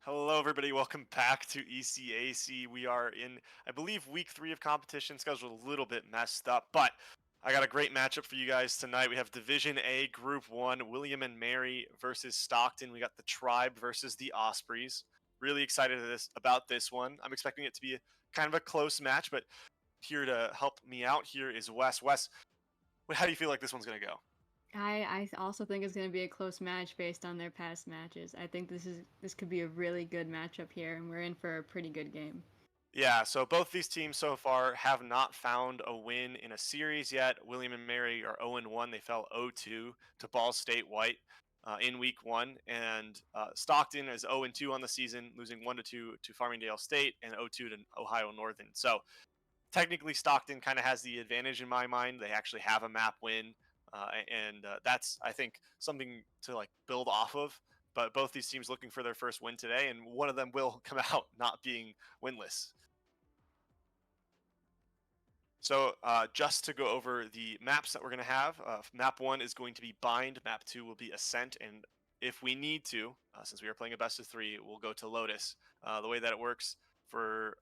Hello, everybody. Welcome back to ECAC. We are in, I believe, week 3 of competition. Schedule a little bit messed up, but I got a great matchup for you guys tonight. We have Division A, Group 1, William and Mary versus Stockton. We got the Tribe versus the Ospreys. Really excited about this one. I'm expecting it to be kind of a close match, but here to help me out here is Wes. Wes, how do you feel like this one's going to go? I also think it's going to be a close match based on their past matches. I think this could be a really good matchup here, and we're in for a pretty good game. Yeah, so both these teams so far have not found a win in a series yet. William and Mary are 0-1. They fell 0-2 to Ball State White in week 1. And Stockton is 0-2 on the season, losing 1-2 to Farmingdale State and 0-2 to Ohio Northern. So technically, Stockton kind of has the advantage in my mind. They actually have a map win. And that's, I think, something to like build off of. But both these teams looking for their first win today, and one of them will come out not being winless. So just to go over the maps that we're going to have, map 1 is going to be Bind, map 2 will be Ascent, and if we need to, since we are playing a best of 3, we'll go to Lotus. The way that it works for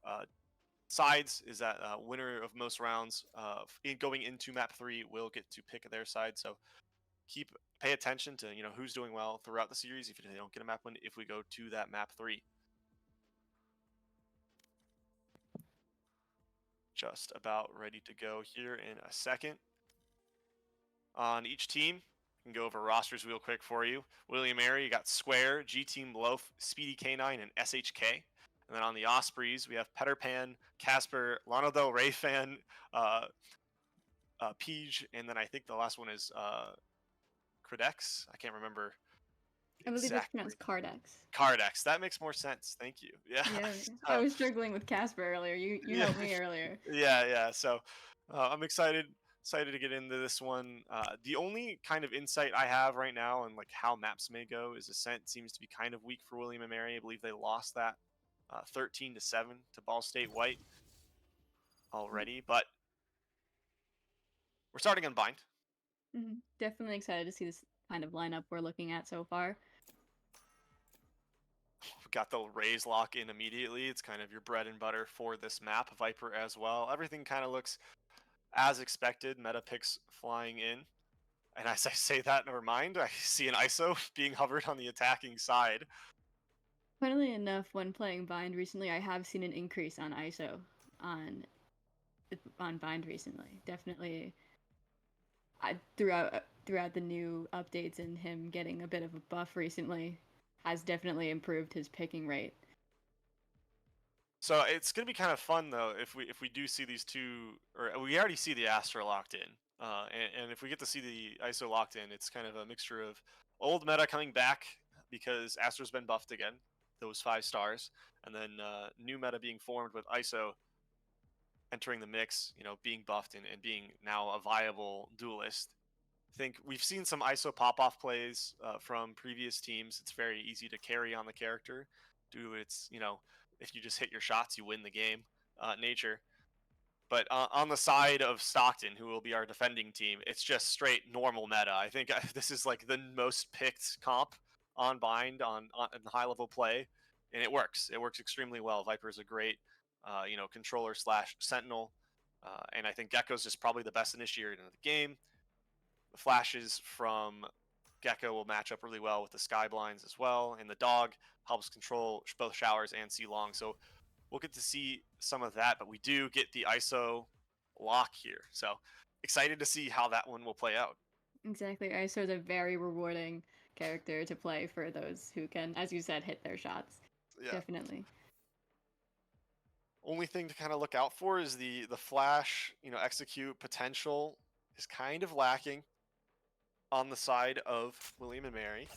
sides is that winner of most rounds going into map 3 will get to pick their side. So pay attention to who's doing well throughout the series. If they don't get a map win, if we go to that map 3. Just about ready to go here in a second. On each team, I can go over rosters real quick for you. William Mary, you got Square, G Team Loaf, Speedy K9, and SHK. And then on the Ospreys, we have Peter Pan, Casper, Lana Del Rey fan, uh, Peach, and then I think the last one is Credex. I can't remember I believe it's exactly. pronounced Cardex. Cardex. That makes more sense. Thank you. Yeah. Yeah, I So, was struggling with Casper earlier. You yeah. helped me earlier. Yeah. So I'm excited to get into this one. The only kind of insight I have right now and like how maps may go is Ascent seems to be kind of weak for William and Mary. I believe they lost that 13-7 to Ball State White already, but we're starting on Bind. Definitely excited to see this kind of lineup we're looking at so far. We got the Raise lock in immediately. It's kind of your bread and butter for this map. Viper as well. Everything kind of looks as expected. Meta picks flying in. And as I say that, never mind, I see an ISO being hovered on the attacking side. Funnily enough, when playing Bind recently, I have seen an increase on ISO on on Bind recently. Definitely, throughout the new updates and him getting a bit of a buff recently has definitely improved his picking rate. So it's gonna be kind of fun though if we do see these two, or we already see the Astra locked in, and if we get to see the ISO locked in, it's kind of a mixture of old meta coming back because Astra's been buffed again, those 5 stars, and then new meta being formed with ISO entering the mix, being buffed and being now a viable duelist. I think we've seen some ISO pop-off plays from previous teams. It's very easy to carry on the character due to its, if you just hit your shots, you win the game nature. But on the side of Stockton, who will be our defending team, it's just straight normal meta. I think this is like the most picked comp on Bind on high level play, and it works. It works extremely well. Viper is a great, controller slash sentinel, and I think Gecko's just probably the best initiator in the game. The flashes from Gecko will match up really well with the sky blinds as well, and the dog helps control both showers and see long. So we'll get to see some of that, but we do get the ISO lock here. So excited to see how that one will play out. Exactly. ISO is a very rewarding character to play for those who can, as you said, hit their shots. Yeah. Definitely. Only thing to kind of look out for is the flash, execute potential is kind of lacking on the side of William and Mary.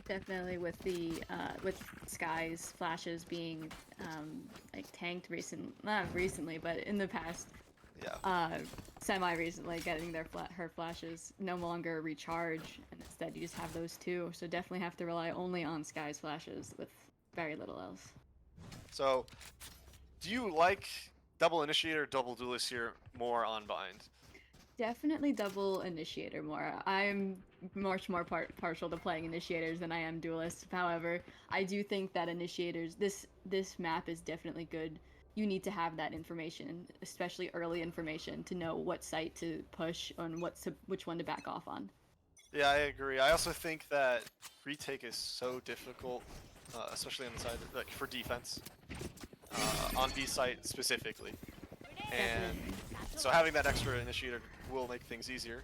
Definitely with Sky's flashes being like tanked not recently, but in the past, Yeah. semi recently, getting her flashes no longer recharge, and instead you just have those two. So definitely have to rely only on Sky's flashes with very little else. So do you like double initiator, double duelist here more on Bind? Definitely double initiator more. I'm much more partial to playing initiators than I am duelists. However, I do think that initiators this map is definitely good. You need to have that information, especially early information, to know what site to push and which one to back off on. Yeah, I agree. I also think that retake is so difficult, especially on the side like for defense, on B site specifically. And Definitely. so having that extra initiator will make things easier.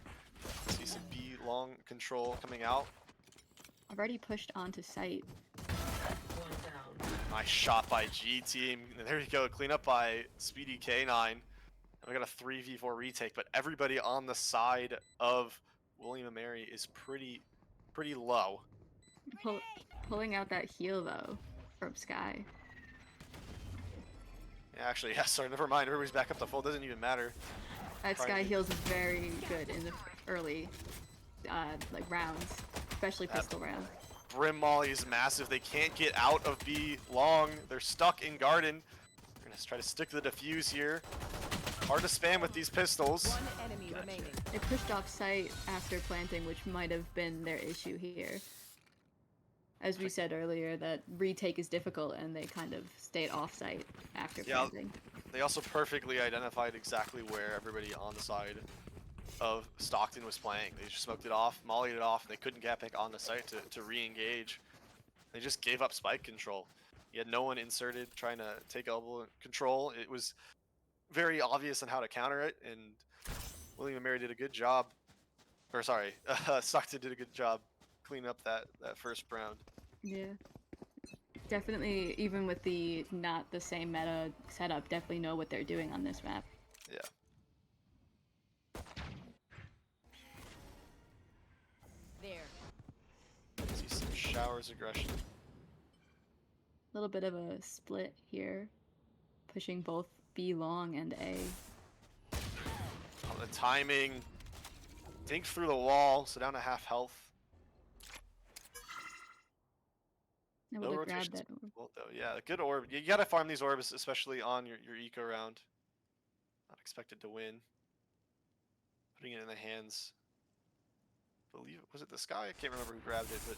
See some B long control coming out. I've already pushed onto site. Nice shot by G team. And there you go, clean up by Speedy K9. And we got a 3v4 retake, but everybody on the side of William and Mary is pretty low. Pulling out that heal though from Sky. Yeah, actually, yeah, sorry, never mind. Everybody's back up to full. Doesn't even matter. That Sky heal's very good in the early like rounds, especially pistol rounds. Brim Molly is massive. They can't get out of B long. They're stuck in garden. They're gonna try to stick to the defuse here. Hard to spam with these pistols. One enemy remaining. They pushed off site after planting, which might have been their issue here. As we said earlier, that retake is difficult, and they kind of stayed off site after planting. They also perfectly identified exactly where everybody on the side of Stockton was playing. They just smoked it off, mollied it off, and they couldn't get back on the site to re-engage. They just gave up spike control. You had no one inserted trying to take elbow control. It was very obvious on how to counter it, and William and Mary did a good job. Or sorry, Stockton did a good job cleaning up that first round. Yeah. Definitely, even with the not the same meta setup, definitely know what they're doing on this map. Yeah. There. See some showers aggression. A little bit of a split here, pushing both B long and A. Oh, the timing. Dink through the wall, so down to half health. I No would have grabbed rotations. that. Well, though, yeah, good orb. You gotta farm these orbs, especially on your eco round. Not expected to win. Putting it in the hands. Was it the Sky? I can't remember who grabbed it, but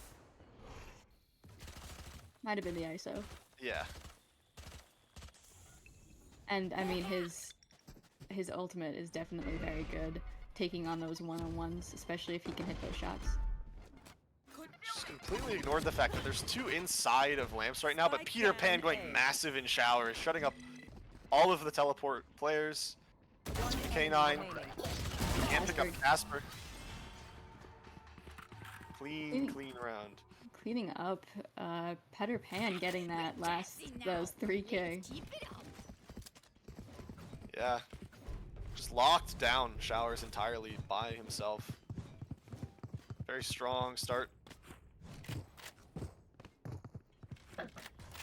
Might have been the ISO. yeah. And I mean, his ultimate is definitely very good, taking on those one-on-ones, especially if he can hit those shots. Just completely ignored the fact that there's two inside of lamps right now, but Peter Pan going massive in showers, shutting up all of the teleport players. K9 can't pick up Casper. Clean round. Cleaning up, Peter Pan getting those 3K. Yeah. Just locked down showers entirely by himself. Very strong start.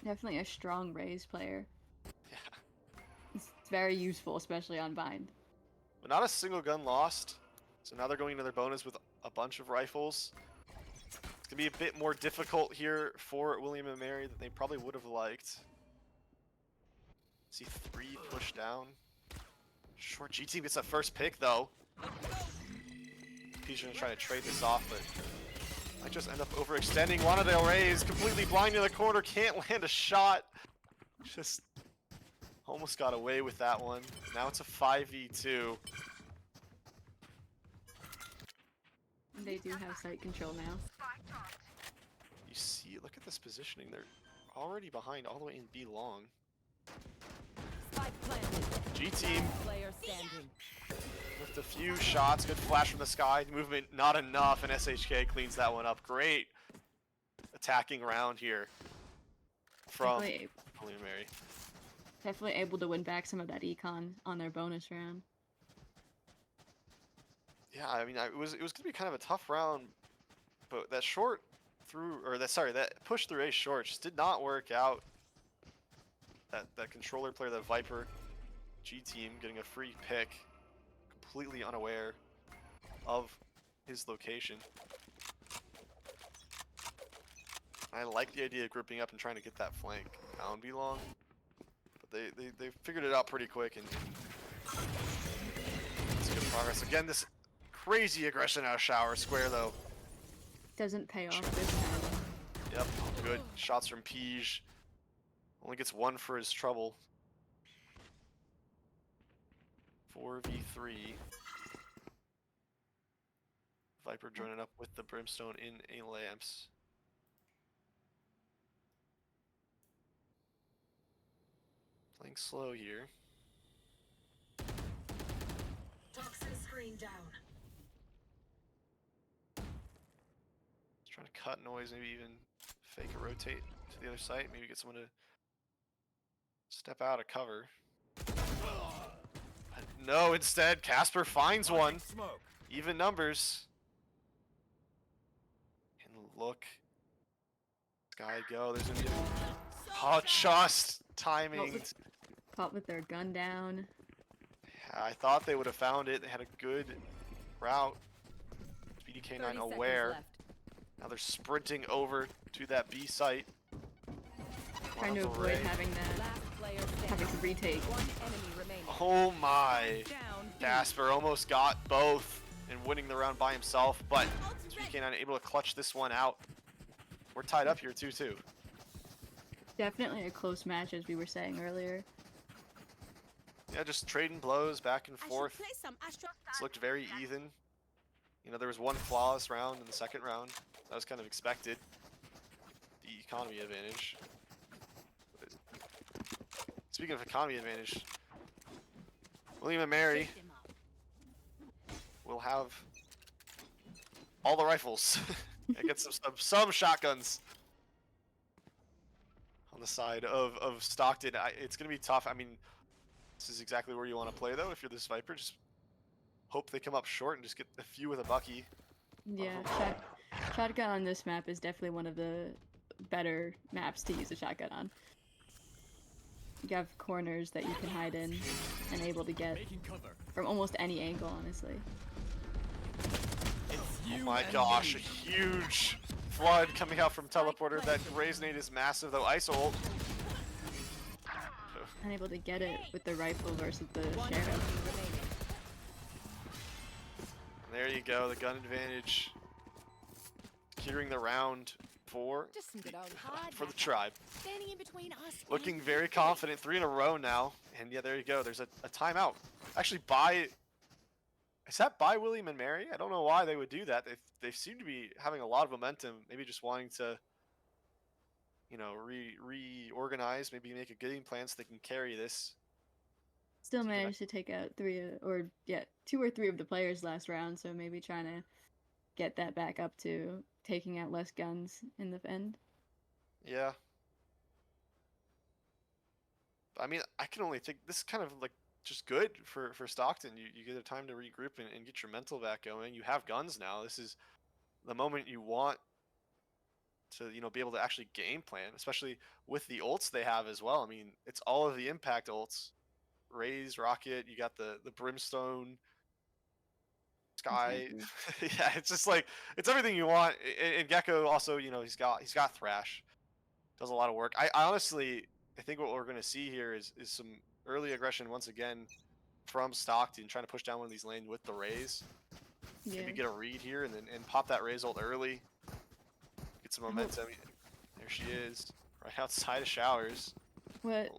Definitely a strong Raze player. Yeah. It's very useful, especially on Bind. But not a single gun lost. So now they're going into their bonus with a bunch of rifles. It's gonna be a bit more difficult here for William and Mary than they probably would have liked. See 3 push down. Short G team gets that first pick though. Peter's gonna try to trade this off, but might just end up overextending. Lana Del Rey is completely blind in the corner, can't land a shot. Just almost got away with that one. Now it's a 5v2. They do have site control now. You see, look at this positioning. They're already behind all the way in B long. Spike planted. G team Player standing. with a few shots. Good flash from the Sky. Movement not enough, and SHK cleans that one up. Great attacking round here from William and Mary. Definitely able to win back some of that econ on their bonus round. Yeah, I mean, it was gonna be kind of a tough round, but that short through, or that push through A short just did not work out. That controller player, that Viper, G team getting a free pick, completely unaware of his location. I like the idea of grouping up and trying to get that flank down B long, but they figured it out pretty quick, and it's good progress. Again, this Crazy aggression out of shower square though. Doesn't pay off this time. Yep, good shots from Peej. Only gets 1 for his trouble. 4v3. Viper joining up with the Brimstone in a lamps. Playing slow here. Toxin screen down. Just trying to cut noise, maybe even fake a rotate to the other site. Maybe get someone to step out of cover. But no, instead, Casper finds one. Smoke. Even numbers. And look. Sky go. There's gonna be a just timing. Caught with their gun down. I thought they would have found it. They had a good route. BDK9 aware. Now they're sprinting over to that B site. Trying to avoid having that. Having to retake. One enemy remaining. Oh my. Down. Casper almost got both and winning the round by himself, but BDK9 able to clutch this one out. We're tied up here 2-2. Definitely a close match, as we were saying earlier. Yeah, just trading blows back and forth. It's looked very even. You know, there was one flawless round in the second round. That was kind of expected. The economy advantage. But speaking of economy advantage, William and Mary will have all the rifles and get some shotguns on the side of Stockton. It's going to be tough. I mean, this is exactly where you want to play, though, if you're this Viper. Just hope they come up short and just get a few with a Bucky. Yeah, shotgun on this map is definitely one of the better maps to use a shotgun on. You have corners that you can hide in and able to get from almost any angle, honestly. Oh my gosh, a huge flood coming out from Teleporter. That Raise nade is massive, though. Ice ult. Unable to get it with the rifle versus the One Sheriff. enemy remaining. There you go, the gun advantage. Securing the round for Just some good old hard for the backup. tribe. Standing in between us. Looking very confident, 3 in a row now. And yeah, there you go. There's a timeout. Actually, is that by William and Mary? I don't know why they would do that. They seem to be having a lot of momentum. Maybe just wanting to, you know, reorganize. Maybe make a game plan so they can carry this. Still managed to take out 2 or 3 of the players last round, so maybe trying to get that back up to taking out less guns in the end. Yeah. I mean, I can only think this is kind of like just good for Stockton. You get a time to regroup and get your mental back going. You have guns now. This is the moment you want to, you know, be able to actually game plan, especially with the ults they have as well. I mean, it's all of the impact ults. Raze, Rocket, you got the Brimstone, Sky. Yeah, it's just like it's everything you want. And Gecko also, you know, he's got Thrash. Does a lot of work. I honestly think what we're gonna see here is some early aggression once again from Stockton, trying to push down one of these lanes with the Raze. Yeah. Maybe get a read here and pop that Raze ult early. Get some momentum. There she is, right outside of showers. What?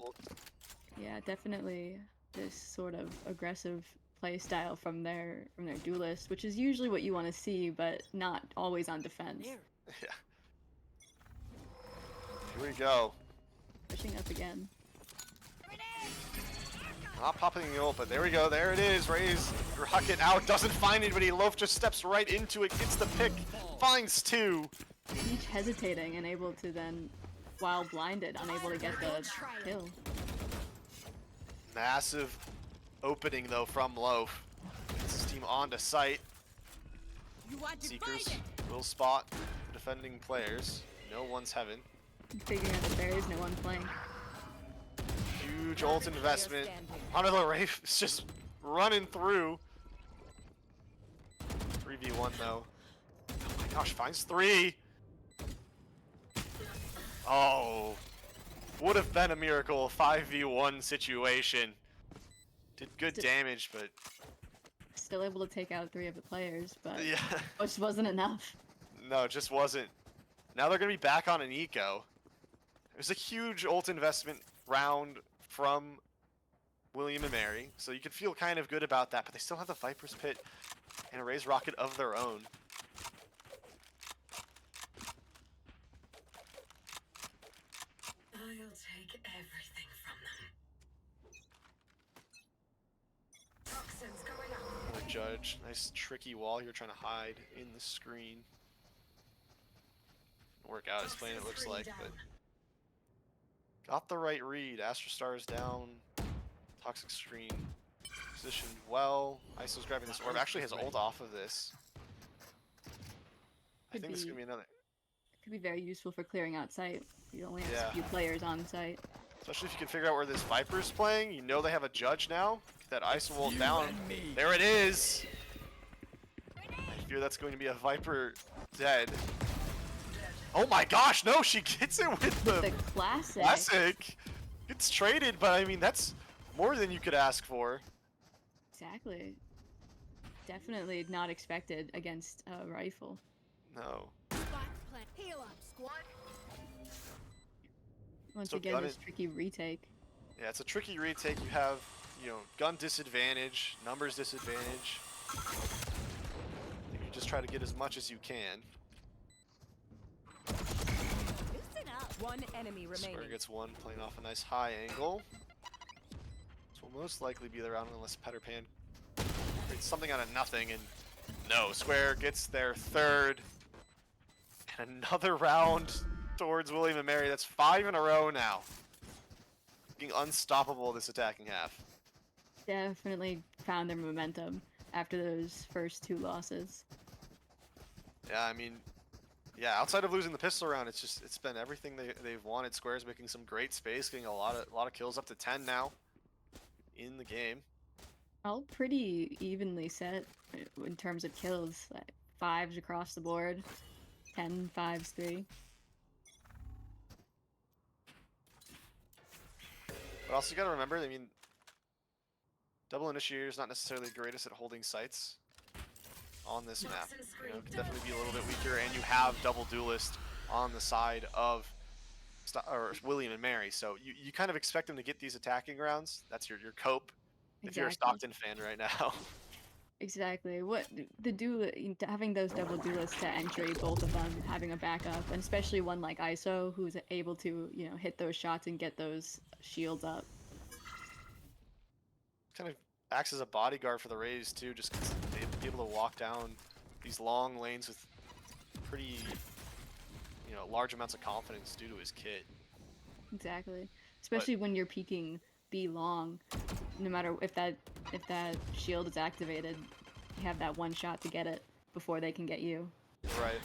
Yeah, definitely this sort of aggressive play style from their duelist, which is usually what you want to see, but not always on defense. Yeah. Here we go. Pushing up again. Not popping the ult, but there we go. There it is. Raze, Rocket out, doesn't find anybody. Loaf just steps right into it, gets the pick, finds 2. Each hesitating and able to then, while blinded, unable to get the kill. Massive opening though from Loaf. Gets his team onto site. Seekers will spot defending players. No one's heaven. Figuring out that there is no one playing. Huge ult investment. Onto the Wraith, it's just running through. 3v1 though. Oh my gosh, finds 3. Oh. Would have been a miracle 5v1 situation. Did good damage, but Still able to take out 3 of the players, but Yeah. it just wasn't enough. No, it just wasn't. Now they're going to be back on an eco. It was a huge ult investment round from William and Mary, so you could feel kind of good about that, but they still have the Viper's Pit and a Raze Rocket of their own. I'll take everything from them. Toxins going out. Another Judge. Nice tricky wall here trying to hide in the screen. Work out his plan, it looks like, but got the right read. Astrostar's down. Toxic screen positioned well. ISO's grabbing this orb. Actually has ult off of this. I think this is gonna be another. Could be very useful for clearing out site. You only have Yeah. a few players on site. Especially if you can figure out where this Viper's playing. You know they have a Judge now. Get that ISO ult down. There it is. I fear that's going to be a Viper dead. Oh my gosh, no, she gets it with The the classic. classic. Gets traded, but I mean, that's more than you could ask for. Exactly. Definitely not expected against a rifle. No. Spike plant. Heal up, squad. Once So again, gun this it- tricky retake. Yeah, it's a tricky retake. You have, you know, gun disadvantage, numbers disadvantage. You just try to get as much as you can. Loosen up. One enemy Square remaining. gets one, playing off a nice high angle. This will most likely be the round unless Peter Pan creates something out of nothing, and no, Square gets their third. And another round towards William and Mary. That's 5 in a row now. Being unstoppable this attacking half. Definitely found their momentum after those first 2 losses. Yeah, I mean, yeah, outside of losing the pistol round, it's been everything they've wanted. Square's making some great space, getting a lot of kills, up to 10 now in the game. All pretty evenly set in terms of kills. Like 5s across the board. 10, 5s, 3. But also you gotta remember, I mean, double initiator is not necessarily the greatest at holding sites on this map. You know, it can definitely be a little bit weaker, and you have double duelist on the side of William and Mary, so you kind of expect them to get these attacking rounds. That's your cope if you're a Exactly. Stockton fan right now. Exactly. What the having those double duelists to entry, both of them having a backup, and especially one like ISO who's able to, you know, hit those shots and get those shields up. Kind of acts as a bodyguard for the Rays too, just 'cause they'd be able to walk down these long lanes with pretty, you know, large amounts of confidence due to his kit. Exactly. Especially when you're peeking B long, no matter if that shield is activated, you have that one shot to get it before they can get you. Right.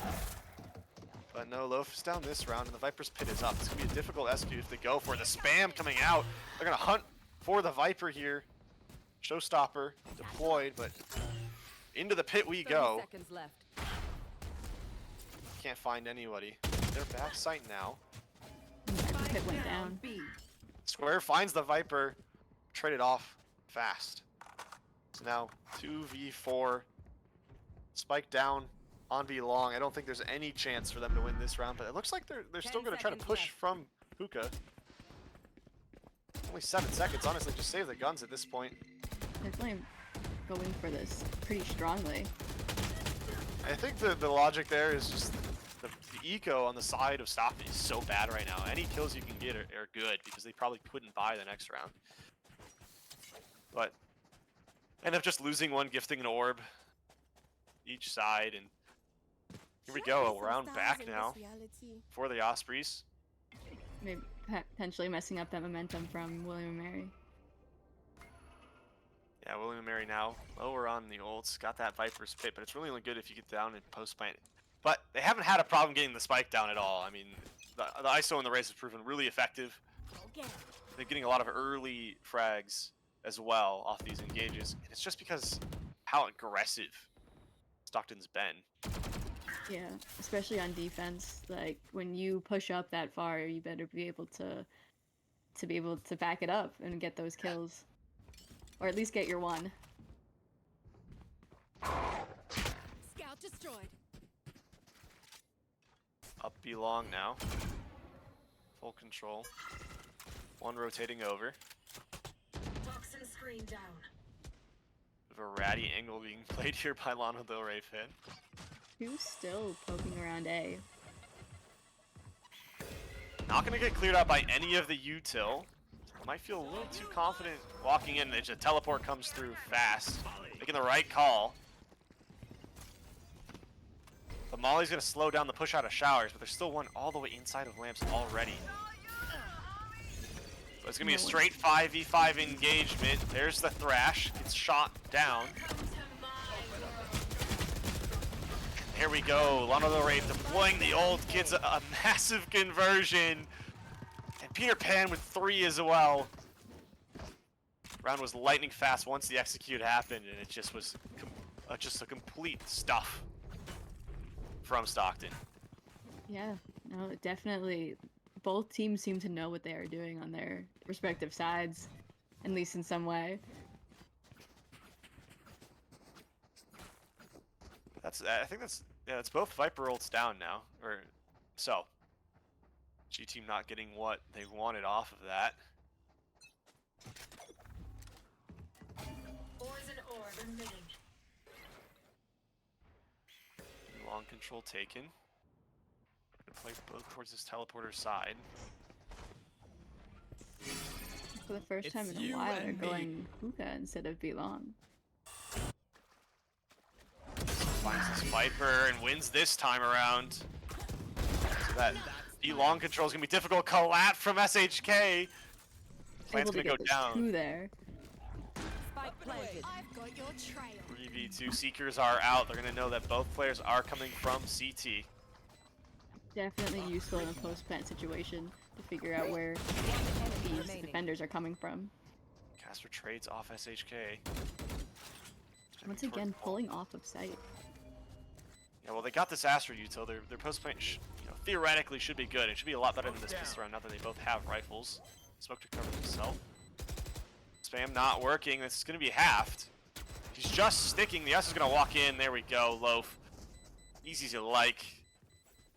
But no, Loaf is down this round, and the Viper's Pit is up. It's gonna be a difficult SQ if they go for it. The spam coming out. They're gonna hunt for the Viper here. Showstopper deployed, but into the pit we 30 go. seconds left. Can't find anybody. They're back site now. The pit went down. B. Square finds the Viper, traded off fast. So now 2v4. Spike down on V long. I don't think there's any chance for them to win this round, but it looks like they're still 10 going to try to seconds push left. from Hookah. Only 7 seconds, honestly, just save the guns at this point. Definitely going for this pretty strongly. I think the logic there is just the eco on the side of Stockton is so bad right now. Any kills you can get are good because they probably couldn't buy the next round. But end up just losing one, gifting an orb each side, and here we go, a round back now for the Ospreys. Maybe potentially messing up that momentum from William and Mary. Yeah, William and Mary now lower on the ults, got that Viper's Pit, but it's really only good if you get down and post plant. But they haven't had a problem getting the spike down at all. I mean, the ISO in the race has proven really effective. They're getting a lot of early frags as well off these engages, and it's just because how aggressive Stockton's been. Yeah, especially on defense. Like when you push up that far, you better be able to back it up and get those kills, or at least get your one. Scout destroyed. Up B long now. Full control. One rotating over. Toxin screen down. Bit of a ratty angle being played here by Lana Del Rey fan. Who's still poking around A? Not gonna get cleared out by any of the util. Might feel a little too confident walking in. The teleport comes through fast. Making the right call. The Molly's gonna slow down the push out of showers, but there's still one all the way inside of lamps already. So it's gonna be a straight 5v5 engagement. There's the Thrash. Gets shot down. Here we go. Lana Del Rey deploying the old kids, a massive conversion. And Peter Pan with 3 as well. Round was lightning fast once the execute happened, and it just was just a complete stuff from Stockton. Yeah, no, definitely. Both teams seem to know what they are doing on their respective sides, at least in some way. I think that's both Viper ults down now, or so. G team not getting what they wanted off of that. Poison orb emitting. Long control taken. Play both towards this teleporter side. For the first time in a while, they're going hookah instead of belong. Finds this Viper and wins this time around. So that long control is gonna be difficult. Collat from SHK. Plan's gonna go down. 2 there. Spike planted. I've got your trail. 3v2 Seekers are out. They're gonna know that both players are coming from CT. Definitely useful in a post-plant situation to figure out where these defenders are coming from. Casper trades off SHK. Once again, pulling off of sight. Yeah, well, they got this Astra util. Their post-plant theoretically should be good. It should be a lot better than this pistol round, now that they both have rifles. Smoke to cover himself. Spam not working. This is going to be halved. He's just sticking. The S is going to walk in. There we go. Loaf. Easy as you like.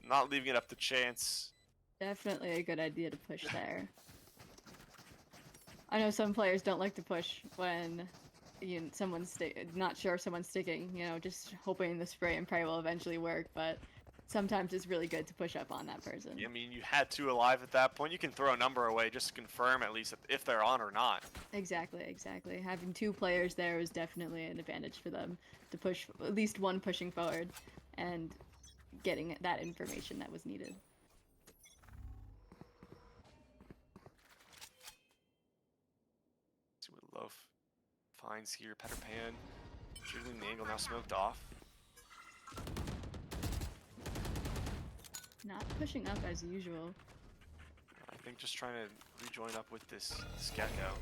Not leaving it up to chance. Definitely a good idea to push there. I know some players don't like to push when someone's not sure if someone's sticking, just hoping the spray and pray will eventually work, but sometimes it's really good to push up on that person. I mean, you had 2 alive at that point. You can throw a number away just to confirm at least if they're on or not. Exactly. Having 2 players there is definitely an advantage for them to push, at least one pushing forward and getting that information that was needed. See what Loaf finds here. Peter Pan jiggling the angle, now smoked off. Not pushing up as usual. I think just trying to rejoin up with this Gecko.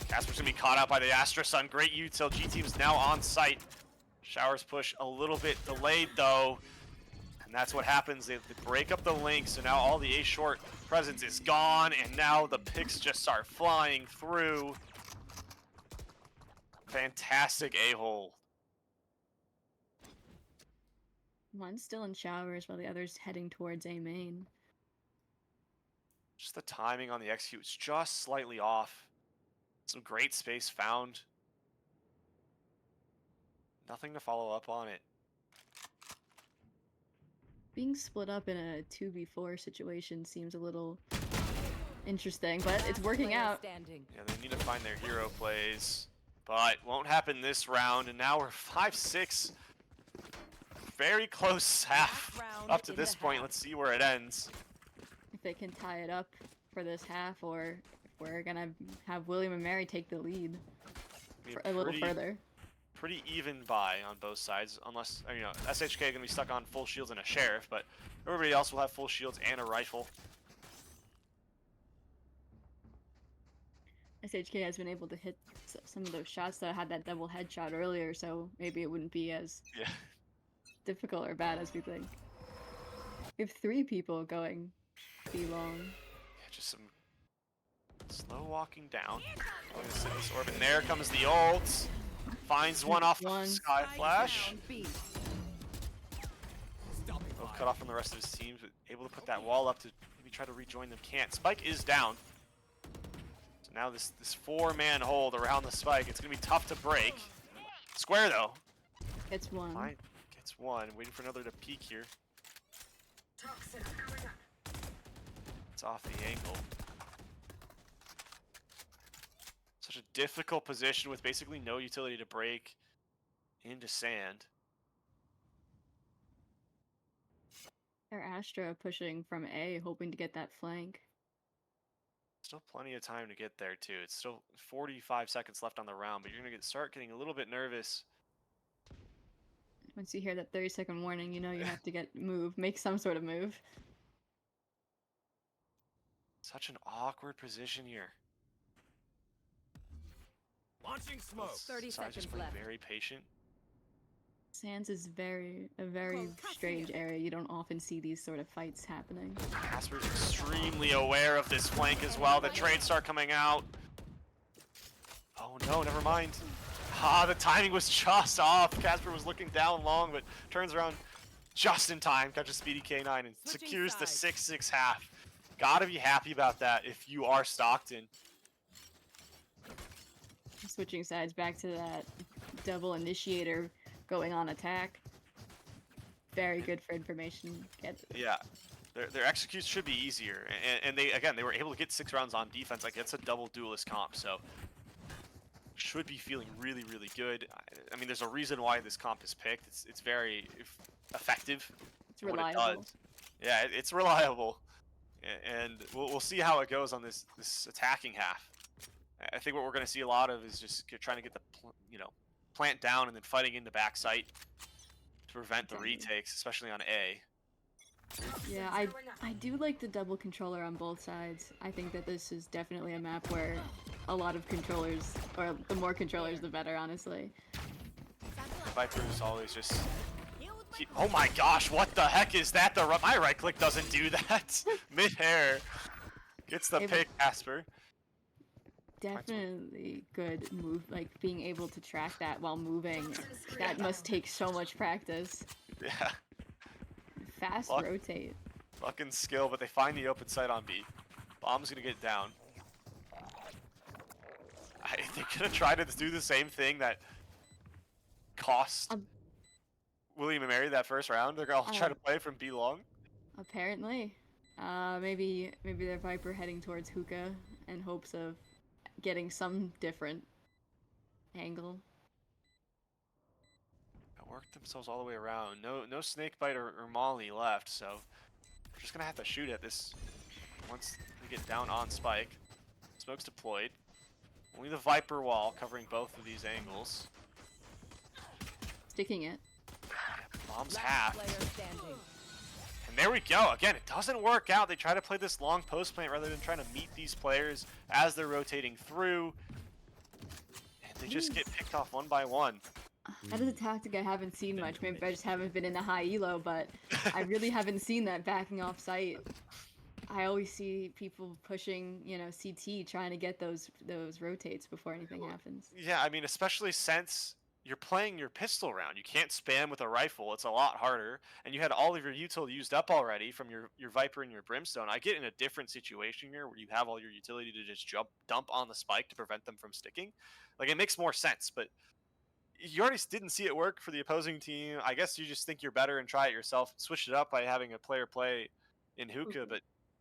Casper's gonna be caught out by the Astra Sun. Great util. G team's now on site. Showers push a little bit delayed though. And that's what happens. They break up the link, so now all the A short presence is gone, and now the picks just start flying through. Fantastic A-hole. One's still in showers while the other's heading towards A main. Just the timing on the execute was just slightly off. Some great space found. Nothing to follow up on it. Being split up in a 2v4 situation seems a little interesting, but it's working out. Yeah, they need to find their hero plays, but won't happen this round, and now we're 5-6. Very close half up to this point. Let's see where it ends. If they can tie it up for this half, or if we're gonna have William and Mary take the lead a little further. Pretty even buy on both sides, unless, SHK gonna be stuck on full shields and a sheriff, but everybody else will have full shields and a rifle. SHK has been able to hit some of those shots that had that double headshot earlier, so maybe it wouldn't be as difficult or bad as we think. We have 3 people going B-long. Yeah, just some slow walking down. Going to sit this orb, and there comes the ult. Finds one off the One. Sky Flash. Down B. Both cut off from the rest of his team, but able to put that wall up to maybe try to rejoin them. Can't. Spike is down. So now this 4-man hold around the Spike. It's going to be tough to break. Square, though. Gets one. Fine. Gets one. Waiting for another to peek here. It's off the angle. Such a difficult position with basically no utility to break into sand. They're Astra pushing from A, hoping to get that flank. Still plenty of time to get there too. It's still 45 seconds left on the round, but you're gonna start getting a little bit nervous. Once you hear that 30-second warning, you know you have to make some sort of move. Such an awkward position here. Launching smoke. 30 Sai seconds just playing left. very patient. Sands is a very strange area. You don't often see these sort of fights happening. Casper's extremely aware of this flank as well. The trades start coming out. Oh no, never mind. Ah, the timing was just off. Casper was looking down long, but turns around just in time, catches Speedy K9 and Switching secures the sides. 6-6 half. Gotta be happy about that if you are Stockton. Switching sides back to that double initiator going on attack. Very good for information. Yeah, their executes should be easier, and they were able to get 6 rounds on defense. Like, it's a double duelist comp, so should be feeling really good. I mean, there's a reason why this comp is picked. It's very effective. It's in what it reliable. does. Yeah, it's reliable, and we'll see how it goes on this attacking half. I think what we're going to see a lot of is just trying to get the plant down and then fighting into back site to prevent the retakes, especially on A. Yeah, I do like the double controller on both sides. I think that this is definitely a map where a lot of controllers, or the more controllers the better, honestly. Viper's always just oh my gosh, what the heck is that? My right click doesn't do that. Mid-air. Gets the pick, Casper. Definitely good move, like being able to track that while moving. That must take so much practice. Yeah. Fast Luck. rotate. Fucking skill, but they find the open site on B. Bomb's gonna get down. They're gonna try to do the same thing that cost William and Mary that first round. They're gonna try to play from B long. Apparently. Maybe they're Viper heading towards hookah in hopes of getting some different angle. Worked themselves all the way around. No snake bite or molly left, so we're just gonna have to shoot at this once we get down on Spike. Smoke's deployed. Only the Viper wall covering both of these angles. Sticking it. Bomb's Last half. player standing. And there we go. Again, it doesn't work out. They try to play this long post plant rather than trying to meet these players as they're rotating through. And they just get picked off one by one. That is a tactic I haven't seen much. Maybe I just haven't been in the high elo, but I really haven't seen that backing off site. I always see people pushing, CT, trying to get those rotates before anything happens. Yeah, I mean, especially since you're playing your pistol round. You can't spam with a rifle. It's a lot harder. And you had all of your util used up already from your Viper and your Brimstone. I get in a different situation here where you have all your utility to just dump on the Spike to prevent them from sticking. Like, it makes more sense, but you already didn't see it work for the opposing team. I guess you just think you're better and try it yourself. Switch it up by having a player play in hookah, but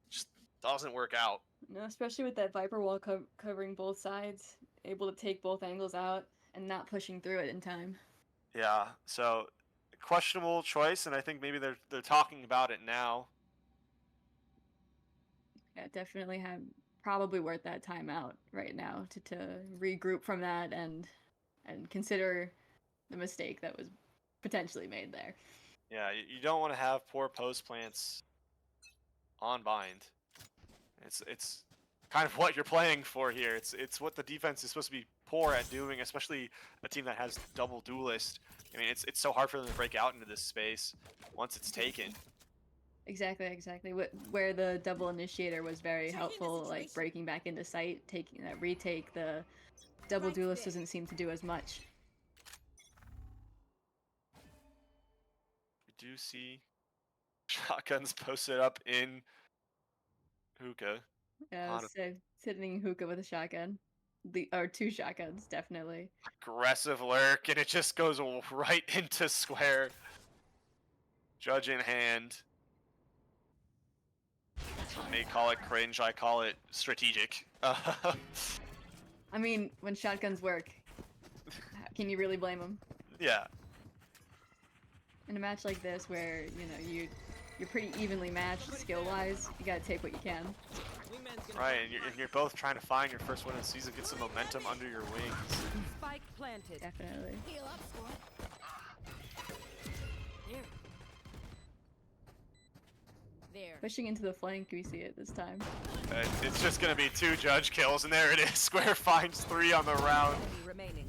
just doesn't work out. No, especially with that Viper wall covering both sides, able to take both angles out and not pushing through it in time. Yeah, so questionable choice, and I think maybe they're talking about it now. Yeah, definitely probably worth that timeout right now to regroup from that and consider the mistake that was potentially made there. Yeah, you don't want to have poor post plants on bind. It's kind of what you're playing for here. It's what the defense is supposed to be poor at doing, especially a team that has double duelist. I mean, it's so hard for them to break out into this space once it's taken. Exactly. Where the double initiator was very helpful, like breaking back into sight, taking that retake. The double duelist doesn't seem to do as much. do see shotguns posted up in hookah. Yeah, On a so sitting hookah with a shotgun. Or two shotguns, definitely. aggressive lurk, and it just goes right into square. Judge in hand. Some may call it cringe, I call it strategic. I mean, when shotguns work, can you really blame them? Yeah. In a match like this, where you're pretty evenly matched skill-wise, you gotta take what you can. Right, and you're both trying to find your first win of the season, get some momentum under your wings. Spike planted. Definitely. Heal up, squad. There. There. Pushing into the flank, we see it this time. It's just gonna be 2 judge kills, and there it is. Square finds 3 on the round. Enemy remaining.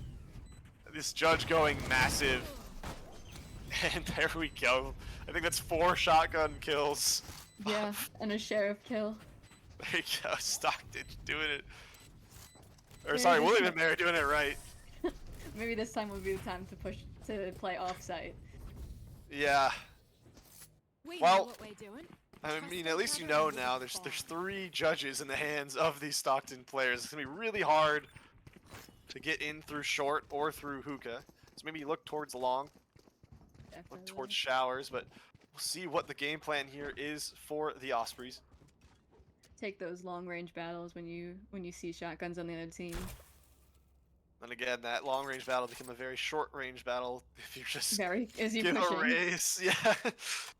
This judge going massive. And there we go. I think that's 4 shotgun kills. Yeah, and a sheriff kill. There you go, Stockton doing it. Or Maybe sorry, this William time- and Mary doing it right. Maybe this time would be the time to play offsite. Yeah. We Well, know what we're doing. I mean, at least you know now. There's 3 judges in the hands of these Stockton players. It's gonna be really hard to get in through short or through hookah. So maybe you look towards long, look Definitely. towards showers, but we'll see what the game plan here is for the Ospreys. Take those long-range battles when you see shotguns on the other team. And again, that long range battle become a very short range battle if you're just As you give pushing. a raise. Yeah,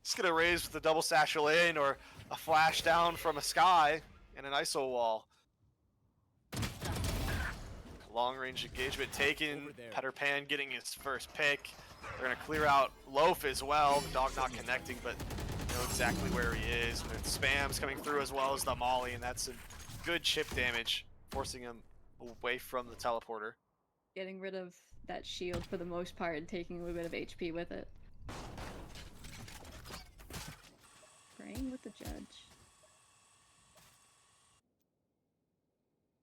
just gonna raise with a double satchel in or a flash down from a sky and an ISO wall. Long range engagement taken. Over there. Petter Pan getting his first pick. They're gonna clear out Loaf as well. The dog not connecting, but know exactly where he is. With spams coming through as well as the molly, and that's some good chip damage, forcing him away from the teleporter. Getting rid of that shield for the most part and taking a little bit of HP with it. Praying with the judge.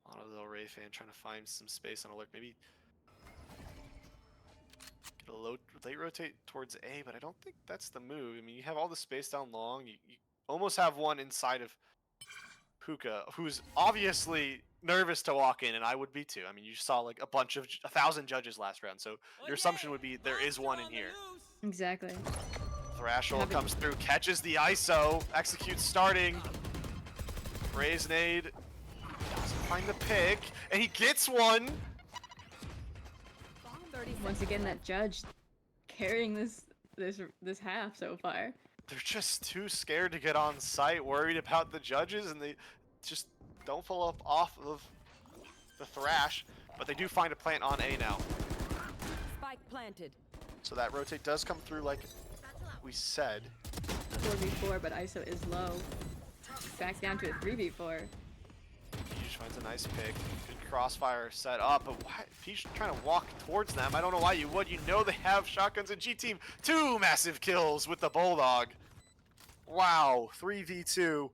Mono Del Rey fan trying to find some space on alert. Maybe get a late rotate towards A, but I don't think that's the move. I mean, you have all the space down long. You almost have one inside of Hookah, who's obviously nervous to walk in, and I would be too. I mean, you saw like 1,000 judges last round, so your assumption would be there is one in here. Exactly. Thrashhole comes through, catches the ISO, executes starting. Raise nade, doesn't find the pick, and he gets one. Once again, that judge carrying this half so far. They're just too scared to get on site, worried about the judges, and they just don't fall up off of the thrash. But they do find a plant on A now. Spike planted. So that rotate does come through like we said. 4v4, but ISO is low. Back down to a 3v4. Peach finds a nice pick. Good crossfire set up, but why Peach trying to walk towards them? I don't know why you would. You know they have shotguns in G Team. 2 massive kills with the Bulldog. Wow, 3v2.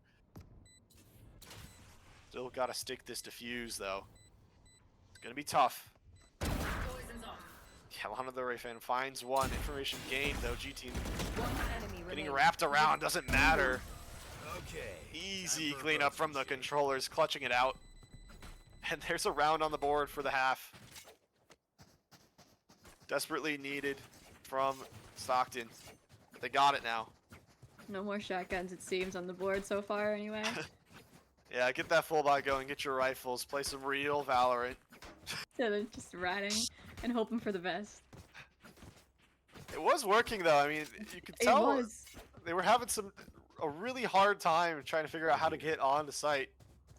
Still gotta stick this defuse though. It's gonna be tough. Yeah, Lana Del Rey fan finds one. Information gained though. G Team One enemy getting remaining. wrapped around doesn't matter. Okay. Easy Time for cleanup from the controllers, clutching it out. And there's a round on the board for the half. Desperately needed from Stockton. But they got it now. No more shotguns, it seems, on the board so far, anyway. Yeah, get that full buy going, get your rifles, play some real Valorant. Instead of just riding and hoping for the best. It was working though, I mean, you could It tell was. they were having a really hard time trying to figure out how to get on the site.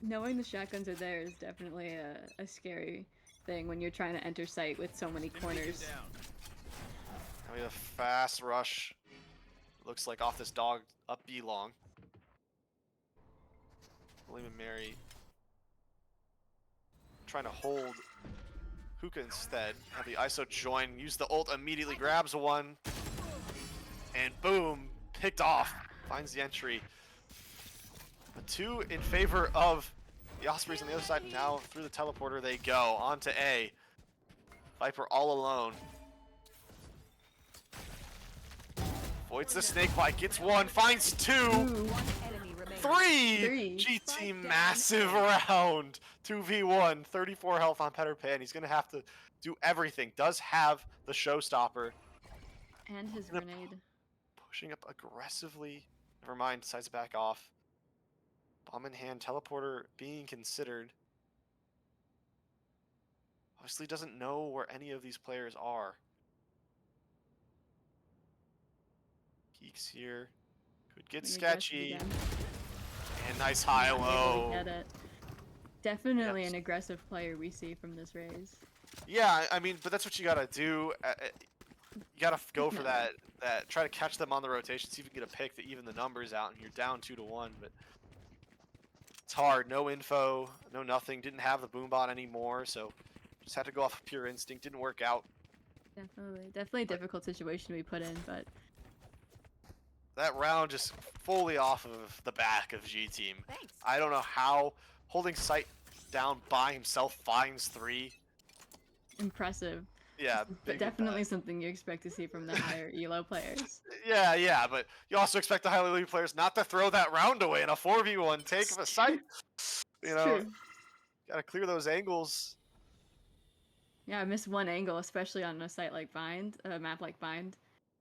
Knowing the shotguns are there is definitely a scary thing when you're trying to enter site with so many corners. I mean, a fast rush. Looks like off this dog up B long. William and Mary trying to hold Hookah instead. Have the ISO join, use the ult, immediately grabs one, and boom, picked off. Finds the entry. A 2 in favor of the Ospreys on the other side. Now through the teleporter they go on to A. Viper all alone. Avoids the snake bite, gets one, finds two, Ooh, Enemy remaining. three! Three. GT massive round. 2v1, 34 health on Peter Pan. He's gonna have to do everything. Does have the showstopper. and his Gonna grenade. Pushing up aggressively. Never mind, decides to back off. Bomb in hand, teleporter being considered. Obviously doesn't know where any of these players are. Geeks here. Could get Really aggressive sketchy. again. And nice Not able high-low. to get it. Definitely Yes. an aggressive player we see from this raise. Yeah, I mean, but that's what you gotta do. You gotta go for No. that. Try to catch them on the rotation, see if you can get a pick to even the numbers out, and you're down 2-1. But it's hard. No info, no nothing. Didn't have the boombot anymore, so just had to go off of pure instinct. Didn't work out. Definitely a difficult situation to be put in, but That round just fully off of the back of G Team. Thanks. I don't know how holding sight down by himself finds 3. impressive. Yeah, But big definitely impact. something you expect to see from the higher elo players. Yeah, but you also expect the highly elite players not to throw that round away in a 4v1 take of a sight. You It's know, true. gotta clear those angles. Yeah, I missed one angle, especially on a site like Bind, a map like Bind.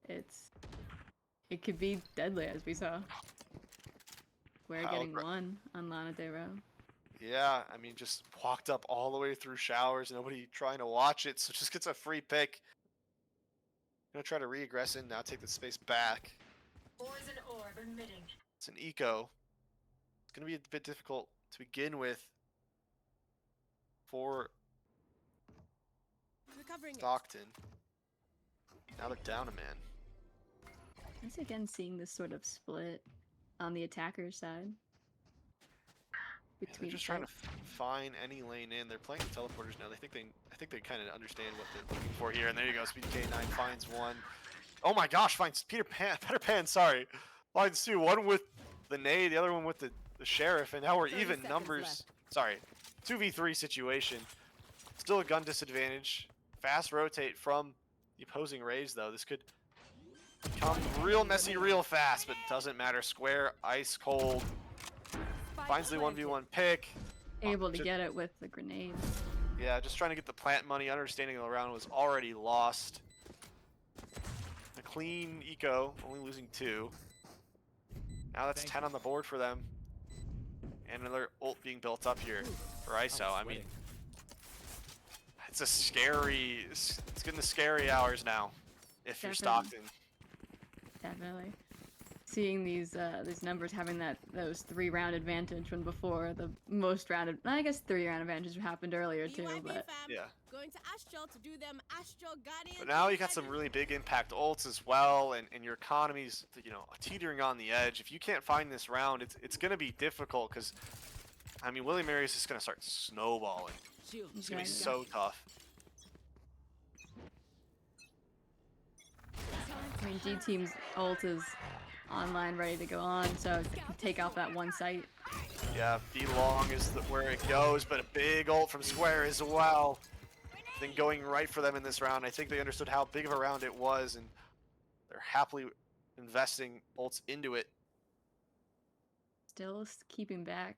It could be deadly, as we saw. We're How getting aggra- one on Lana De Ro. Yeah, I mean, just walked up all the way through showers. Nobody trying to watch it, so just gets a free pick. Gonna try to re-aggress in now, take the space back. Poison orb emitting. It's an eco. It's gonna be a bit difficult to begin with for Recovering it. Stockton. Now they're down a man. Once again, seeing this sort of split on the attacker side. Yeah, they're Between just trying to sites. find any lane in. They're playing the teleporters now. I think they kind of understand what they're looking for here. And there you go. Speed K9 finds one. Oh my gosh, finds Peter Pan, sorry. Finds 2. One with the nade, the other one with the sheriff, and now we're 30 even seconds numbers. left. Sorry. 2v3 situation. Still a gun disadvantage. Fast rotate from the opposing raise though. This could become real messy real fast, but doesn't matter. Square, ice cold. Spike Finds the planted. 1v1 pick. Able to Just- get it with the grenade. Yeah, just trying to get the plant money, understanding the round was already lost. A clean eco, only losing 2. Now that's Thank 10 on the board for them. And another ult being built up here for ISO. I mean, it's a scary, it's getting the scary hours now if you're Definitely. Stockton. Definitely. Seeing these numbers having those 3-round advantage when before the most round, I guess 3-round advantage happened earlier too, BYB but fam, Yeah. Going to Astral to do them Astral Guardian. But now you got some really big impact ults as well, and your economy's, you know, teetering on the edge. If you can't find this round, it's going to be difficult because, I mean, Willie Mary is just going to start snowballing. Shield. It's going to be Yeah. so tough. I mean G Team's ult is online, ready to go on, so take off that one site. Yeah, B long is where it goes, but a big ult from Square as well. Then going right for them in this round. I think they understood how big of a round it was, and they're happily investing ults into it. Still keeping back.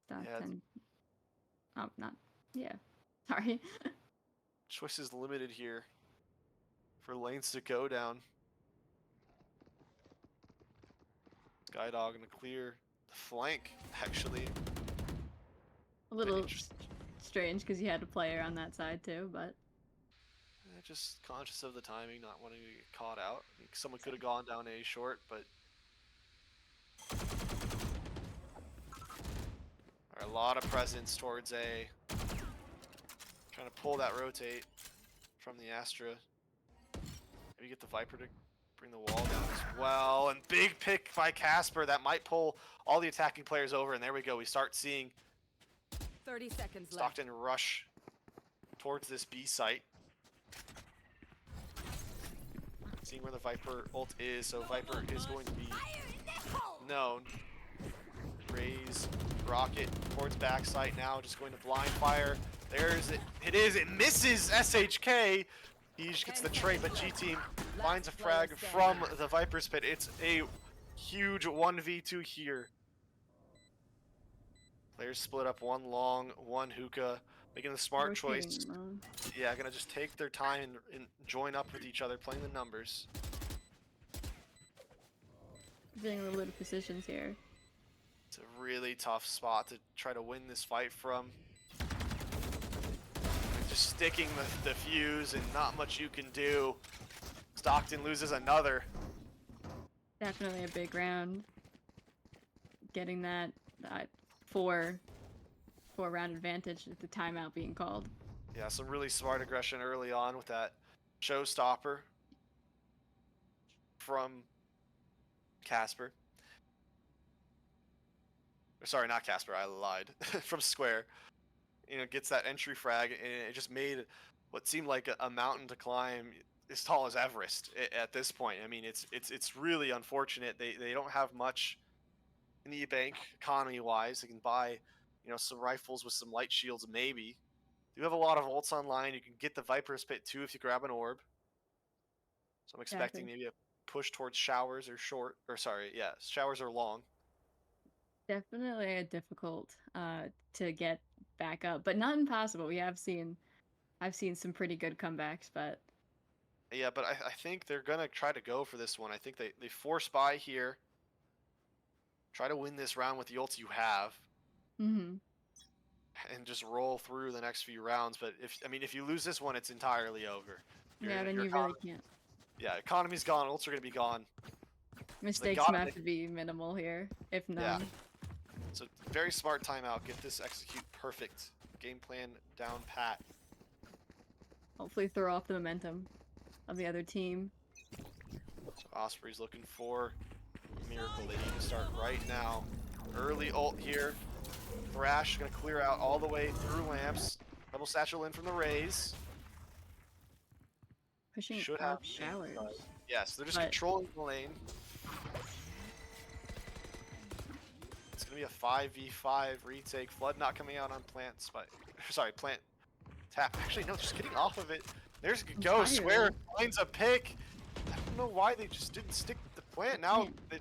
Stockton. Oh, not. Yeah. Sorry. Choices limited here for lanes to go down. Skydog gonna clear the flank, actually. A little Interesting. strange because you had a player on that side too, but Just conscious of the timing, not wanting to get caught out. I think someone could have gone down A short, but a lot of presence towards A. Trying to pull that rotate from the Astra. Maybe get the Viper to bring the wall down as well. And big pick by Casper that might pull all the attacking players over. And there we go. We start seeing 30 seconds left. Stockton rush towards this B site. Seeing where the Viper ult is, so Viper is going to be known. Raise rocket towards backside now, just going to blind fire. There's it. It is. It misses SHK. Siege gets the trade, but G Team finds a frag from the Viper's Pit. It's a huge 1v2 here. Players split up, one long, one hookah, making the smart choice. Rotating alone. Yeah, gonna just take their time and join up with each other, playing the numbers. Getting a little bit of positions here. It's a really tough spot to try to win this fight from. Just sticking the fuse and not much you can do. Stockton loses another. Definitely a big round. Getting that four round advantage with the timeout being called. Yeah, some really smart aggression early on with that showstopper from Casper. Sorry, not Casper, I lied. From Square. You know, gets that entry frag, and it just made what seemed like a mountain to climb as tall as Everest at this point. I mean, it's really unfortunate. They don't have much in the bank economy-wise. They can buy, you know, some rifles with some light shields, maybe. You have a lot of ults online. You can get the Viper's Pit too if you grab an orb. So I'm expecting maybe a push towards showers or short, or sorry, yeah, showers are long. Definitely a difficult to get back up, but not impossible. I've seen some pretty good comebacks, but Yeah, but I think they're gonna try to go for this one. I think they force buy here. Try to win this round with the ults you have. And just roll through the next few rounds. But if you lose this one, it's entirely over. yeah, then you really can't. Yeah, economy's gone. Ults are gonna be gone. Mistakes have to be minimal here, if none. Yeah. So very smart timeout. Get this execute perfect. Game plan down pat. Hopefully throw off the momentum of the other team. So Osprey's looking for a miracle. They need to start right now. Early ult here. Thrash gonna clear out all the way through lamps. Double satchel in from the Rays. Pushing Should out have showers. Yes, they're just controlling the lane. It's gonna be a 5v5 retake. Flood not coming out on plant spike. Sorry, plant tap. Actually, no, just getting off of it. There's go. Square finds a pick. I don't know why they just didn't stick the plant. Now the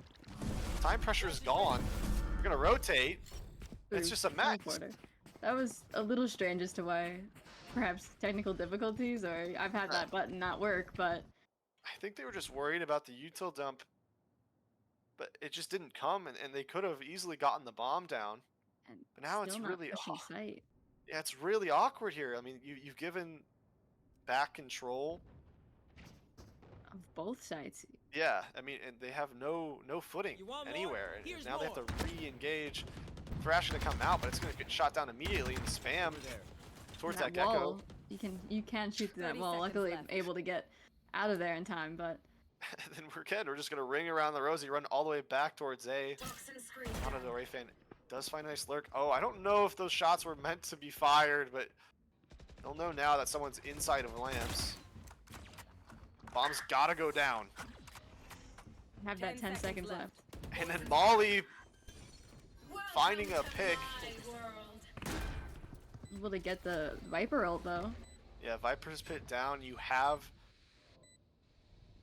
time pressure is gone. We're gonna rotate. It's just a mess. That was a little strange as to why. Perhaps technical difficulties, or I've had that button not work, but I think they were just worried about the util dump, but it just didn't come, and they could have easily gotten the bomb down. But now it's really sight. Yeah, it's really awkward here. I mean, you've given back control of both sides. Yeah, I mean, and they have no footing anywhere, and now they have to re-engage. Thrash gonna come out, but it's gonna get shot down immediately and spam towards that gecko. You can shoot through that wall. Luckily, I'm able to get out of there in time, but then we're just gonna ring around the rosy, run all the way back towards A. Mono Del Rey fan does find a nice lurk. Oh, I don't know if those shots were meant to be fired, but they'll know now that someone's inside of lamps. Bomb's gotta go down. I have that 10 seconds left. And then Molly finding a pick. Able to get the Viper ult though. Yeah, Viper's Pit down. You have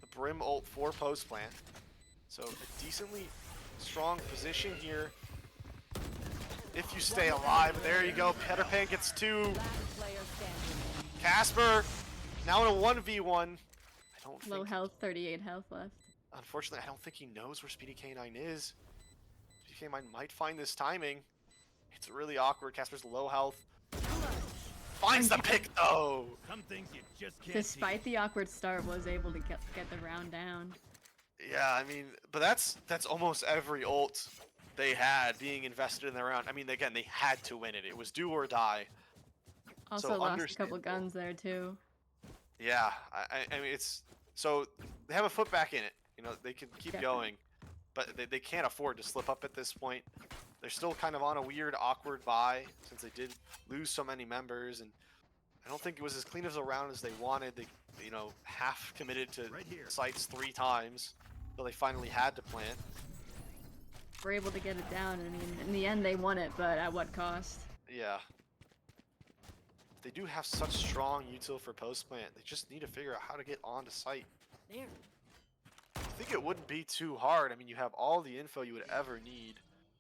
the Brim ult for post plant. So a decently strong position here. If you stay alive, there you go. Peter Pan gets 2. Casper now in a 1v1. I don't Low health, 38 health left. Unfortunately, I don't think he knows where Speedy K9 is. Speedy K9 might find this timing. It's really awkward. Casper's low health. Finds the pick though. Some things you just can't Despite the awkward start, was able to get the round down. Yeah, I mean, but that's almost every ult they had being invested in the round. I mean, again, they had to win it. It was do or die. Also so lost a couple guns there too. Yeah, I mean, it's so they have a foot back in it. You know, they can keep going, but they can't afford to slip up at this point. They're still kind of on a weird, awkward bye since they did lose so many members, and I don't think it was as clean of a round as they wanted. They, you know, half committed to sites 3 times, so they finally had to plant. We're able to get it down. I mean, in the end, they won it, but at what cost? Yeah. they do have such strong util for post plant. They just need to figure out how to get onto site. There. I think it wouldn't be too hard. I mean, you have all the info you would ever need,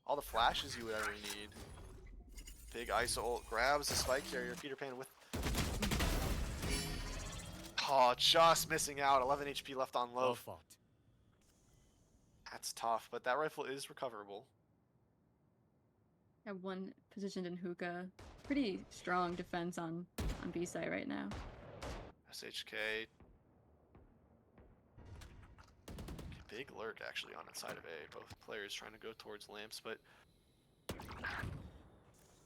all the flashes you would ever need. Big ISO ult grabs the spike carrier. Peter Pan with. Oh, just missing out. 11 HP left on Well low. fought. That's tough, but that rifle is recoverable. Have one positioned in hookah. Pretty strong defense on B site right now. SHK. Big lurk actually on inside of A. Both players trying to go towards lamps, but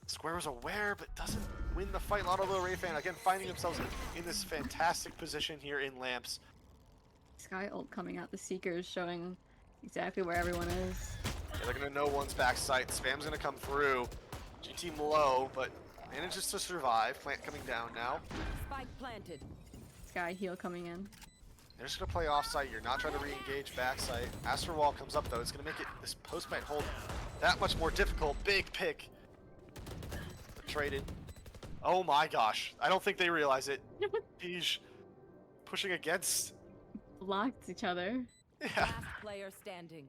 Square was aware, but doesn't win the fight. Lotto Little Ray fan again finding themselves in this fantastic position here in lamps. Sky ult coming out. The Seekers showing exactly where everyone is. Yeah, they're gonna know one's backside. Spam's gonna come through. G team low, but manages to survive. Plant coming down now. Spike planted. Sky heal coming in. They're just gonna play offsite. You're not trying to re-engage backside. Astro Wall comes up though. It's gonna make it this post might hold that much more difficult. Big pick. But traded. Oh my gosh. I don't think they realize it. He's pushing against. Blocked each other. Yeah. Last player standing.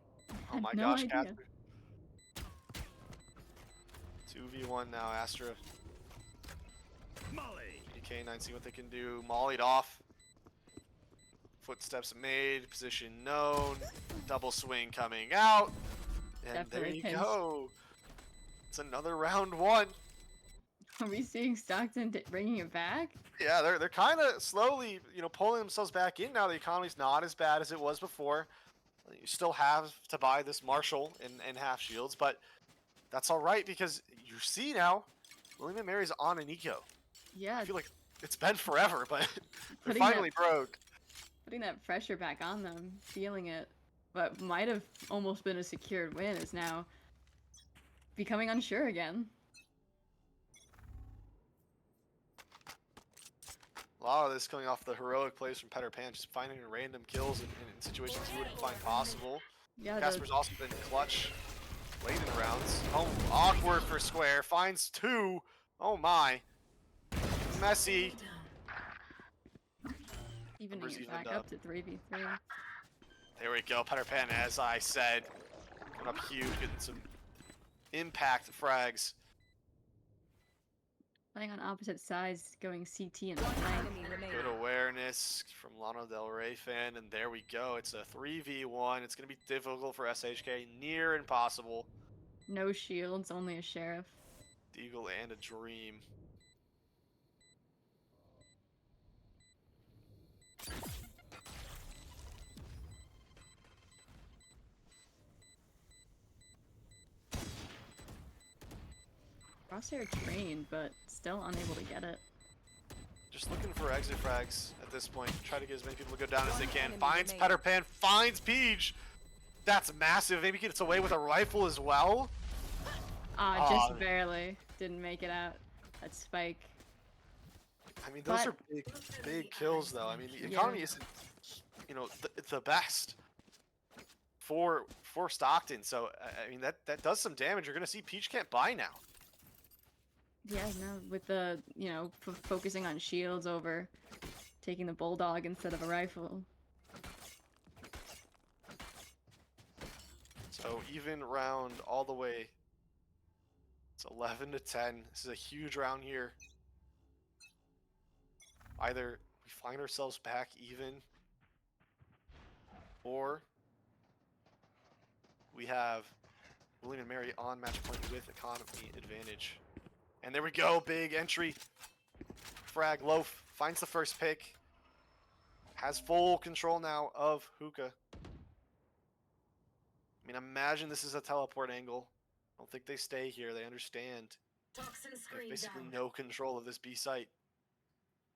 Oh Had my no gosh, idea. Casper. 2v1 now, Astra. Molly. K9 see what they can do. Mollied off. Footsteps made. Position known. Double swing coming out. And Definitely there you pinched. go. It's another round one. Are we seeing Stockton bringing it back? Yeah, they're kind of slowly, pulling themselves back in now. The economy's not as bad as it was before. You still have to buy this Marshall and half shields, but that's all right because you see now, William & Mary's on an eco. Yeah, I feel like it's been forever, but they Putting that- finally broke. putting that pressure back on them, feeling it. What might have almost been a secured win is now becoming unsure again. A lot of this coming off the heroic plays from Peter Pan, just finding random kills in situations you wouldn't find possible. Yeah, Casper's also been clutch late in rounds. Oh, awkward for Square. Finds two. Oh my. Messy. evening numbers it evened back up to 3v3. There we go. Peter Pan, as I said, going up huge, getting some impact frags. Playing on opposite sides, going CT and One flank. enemy remaining. Good awareness from Lana Del Rey fan, and there we go. It's a 3v1. It's going to be difficult for SHK, near impossible. No shields, only a sheriff. Deagle and a Dream. Crosshair trained, but still unable to get it. Just looking for exit frags at this point. Try to get as many people to go down as they can. Enemy Finds remaining. Peter Pan, finds Peach. That's massive. Maybe gets away with a rifle as well. Just barely. Didn't make it out. That spike. I mean, those But- are big kills, though. I mean, the Yeah. economy isn't, the best for Stockton. So, I mean, that does some damage. You're gonna see Peach can't buy now. Yeah, no, with the, focusing on shields over taking the bulldog instead of a rifle. So even round all the way. It's 11-10. This is a huge round here. Either we find ourselves back even, or we have William and Mary on match point with economy advantage. And there we go, big entry. Frag Loaf finds the first pick. Has full control now of Hookah. I mean, imagine this is a teleport angle. I don't think they stay here. They understand. They have basically no control of this B site.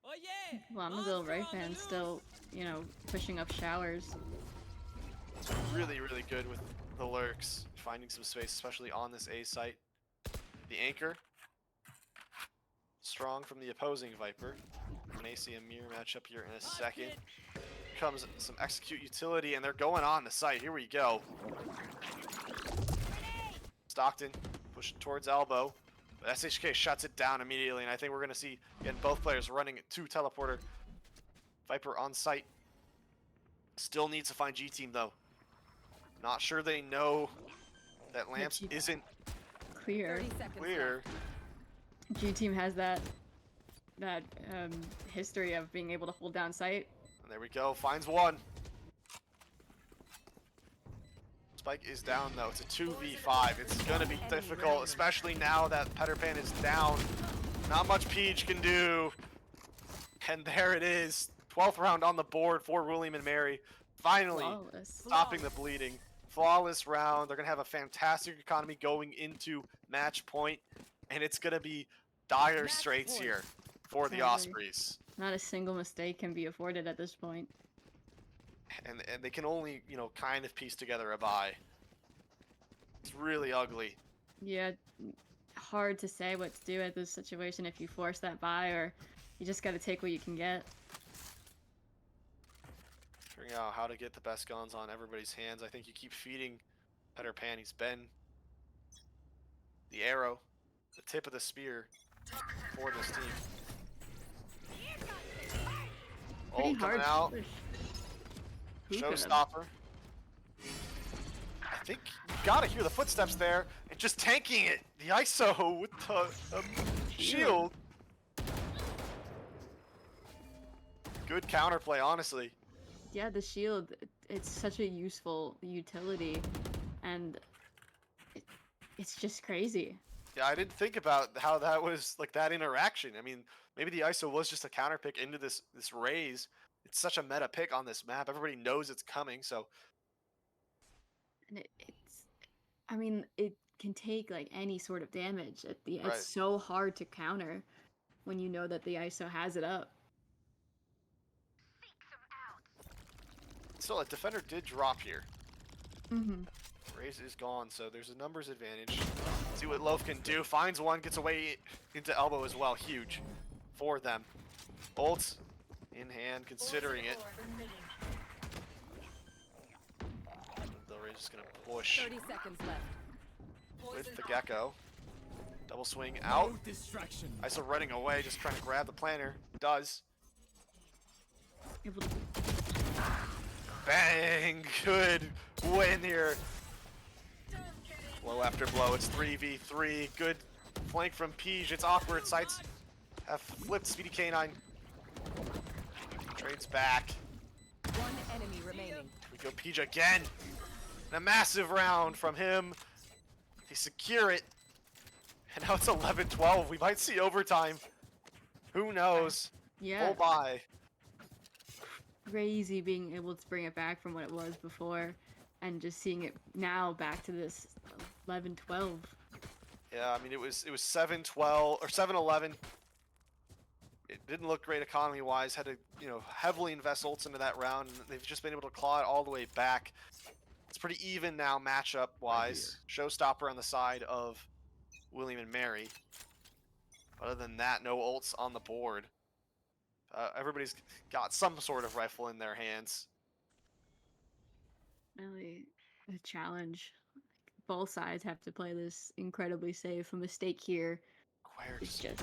Oh yeah. Lana Ray fans still, pushing up showers. Really, really good with the lurks. Finding some space, especially on this A site. The anchor. Strong from the opposing Viper. We may see a mirror matchup here in a second. Comes some execute utility, and they're going on the site. Here we go. Stockton pushing towards elbow. But SHK shuts it down immediately, and I think we're going to see, again, both players running to teleporter. Viper on site. Still needs to find G-Team, though. Not sure they know that Lamps isn't Clear. 30 seconds clear. G team has that history of being able to hold down site. And there we go, finds one. Spike is down though, it's a 2v5. It's gonna be difficult, especially now that Peter Pan is down. Not much Peach can do. And there it is. 12th round on the board for William and Mary. Finally Flawless. stopping the bleeding. Flawless round. They're gonna have a fantastic economy going into match point. And it's gonna be dire straits here for the Totally. Ospreys. Not a single mistake can be afforded at this point. And they can only, you know, kind of piece together a bye. It's really ugly. Yeah, hard to say what to do at this situation if you force that buy or you just got to take what you can get. Figuring out how to get the best guns on everybody's hands. I think you keep feeding Peter Pan. He's been the arrow, the tip of the spear for this team. Pretty Ult coming hard. out. push. Who could've- Showstopper. I think you gotta hear the footsteps there and just tanking it. The ISO with the shield. Good counterplay, honestly. Yeah, the shield, it's such a useful utility, and it's just crazy. Yeah, I didn't think about how that was like that interaction. I mean, maybe the ISO was just a counter pick into this raise. It's such a meta pick on this map. Everybody knows it's coming, so And I mean, it can take like any sort of damage. It's Right. so hard to counter when you know that the ISO has it up. still a defender did drop here. Mm-hmm. Raze is gone, so there's a numbers advantage. See what Loaf can do. Finds one, gets away into elbow as well. Huge for them. Ult in hand, considering it. The Raze is gonna push 30 seconds left. with the Gecko. Double swing out. No distraction. ISO running away, just trying to grab the planner. Does. Able to Bang! Good win here. Blow after blow. It's 3v3. Good flank from Peach. It's awkward. Sights have flipped Speedy K9. Trades back. One enemy remaining. We go Peach again. And a massive round from him. They secure it. And now it's 11-12. We might see overtime. Who knows? yeah, Full buy. crazy being able to bring it back from what it was before, and just seeing it now back to this 11-12. Yeah, I mean it was 7-12 or 7-11. It didn't look great economy wise. Had to, you know, heavily invest ults into that round, and they've just been able to claw it all the way back. It's pretty even now matchup wise. Showstopper on the side of William and Mary. Other than that, no ults on the board. Everybody's got some sort of rifle in their hands. Really a challenge. Both sides have to play this incredibly safe. A mistake here Quare is just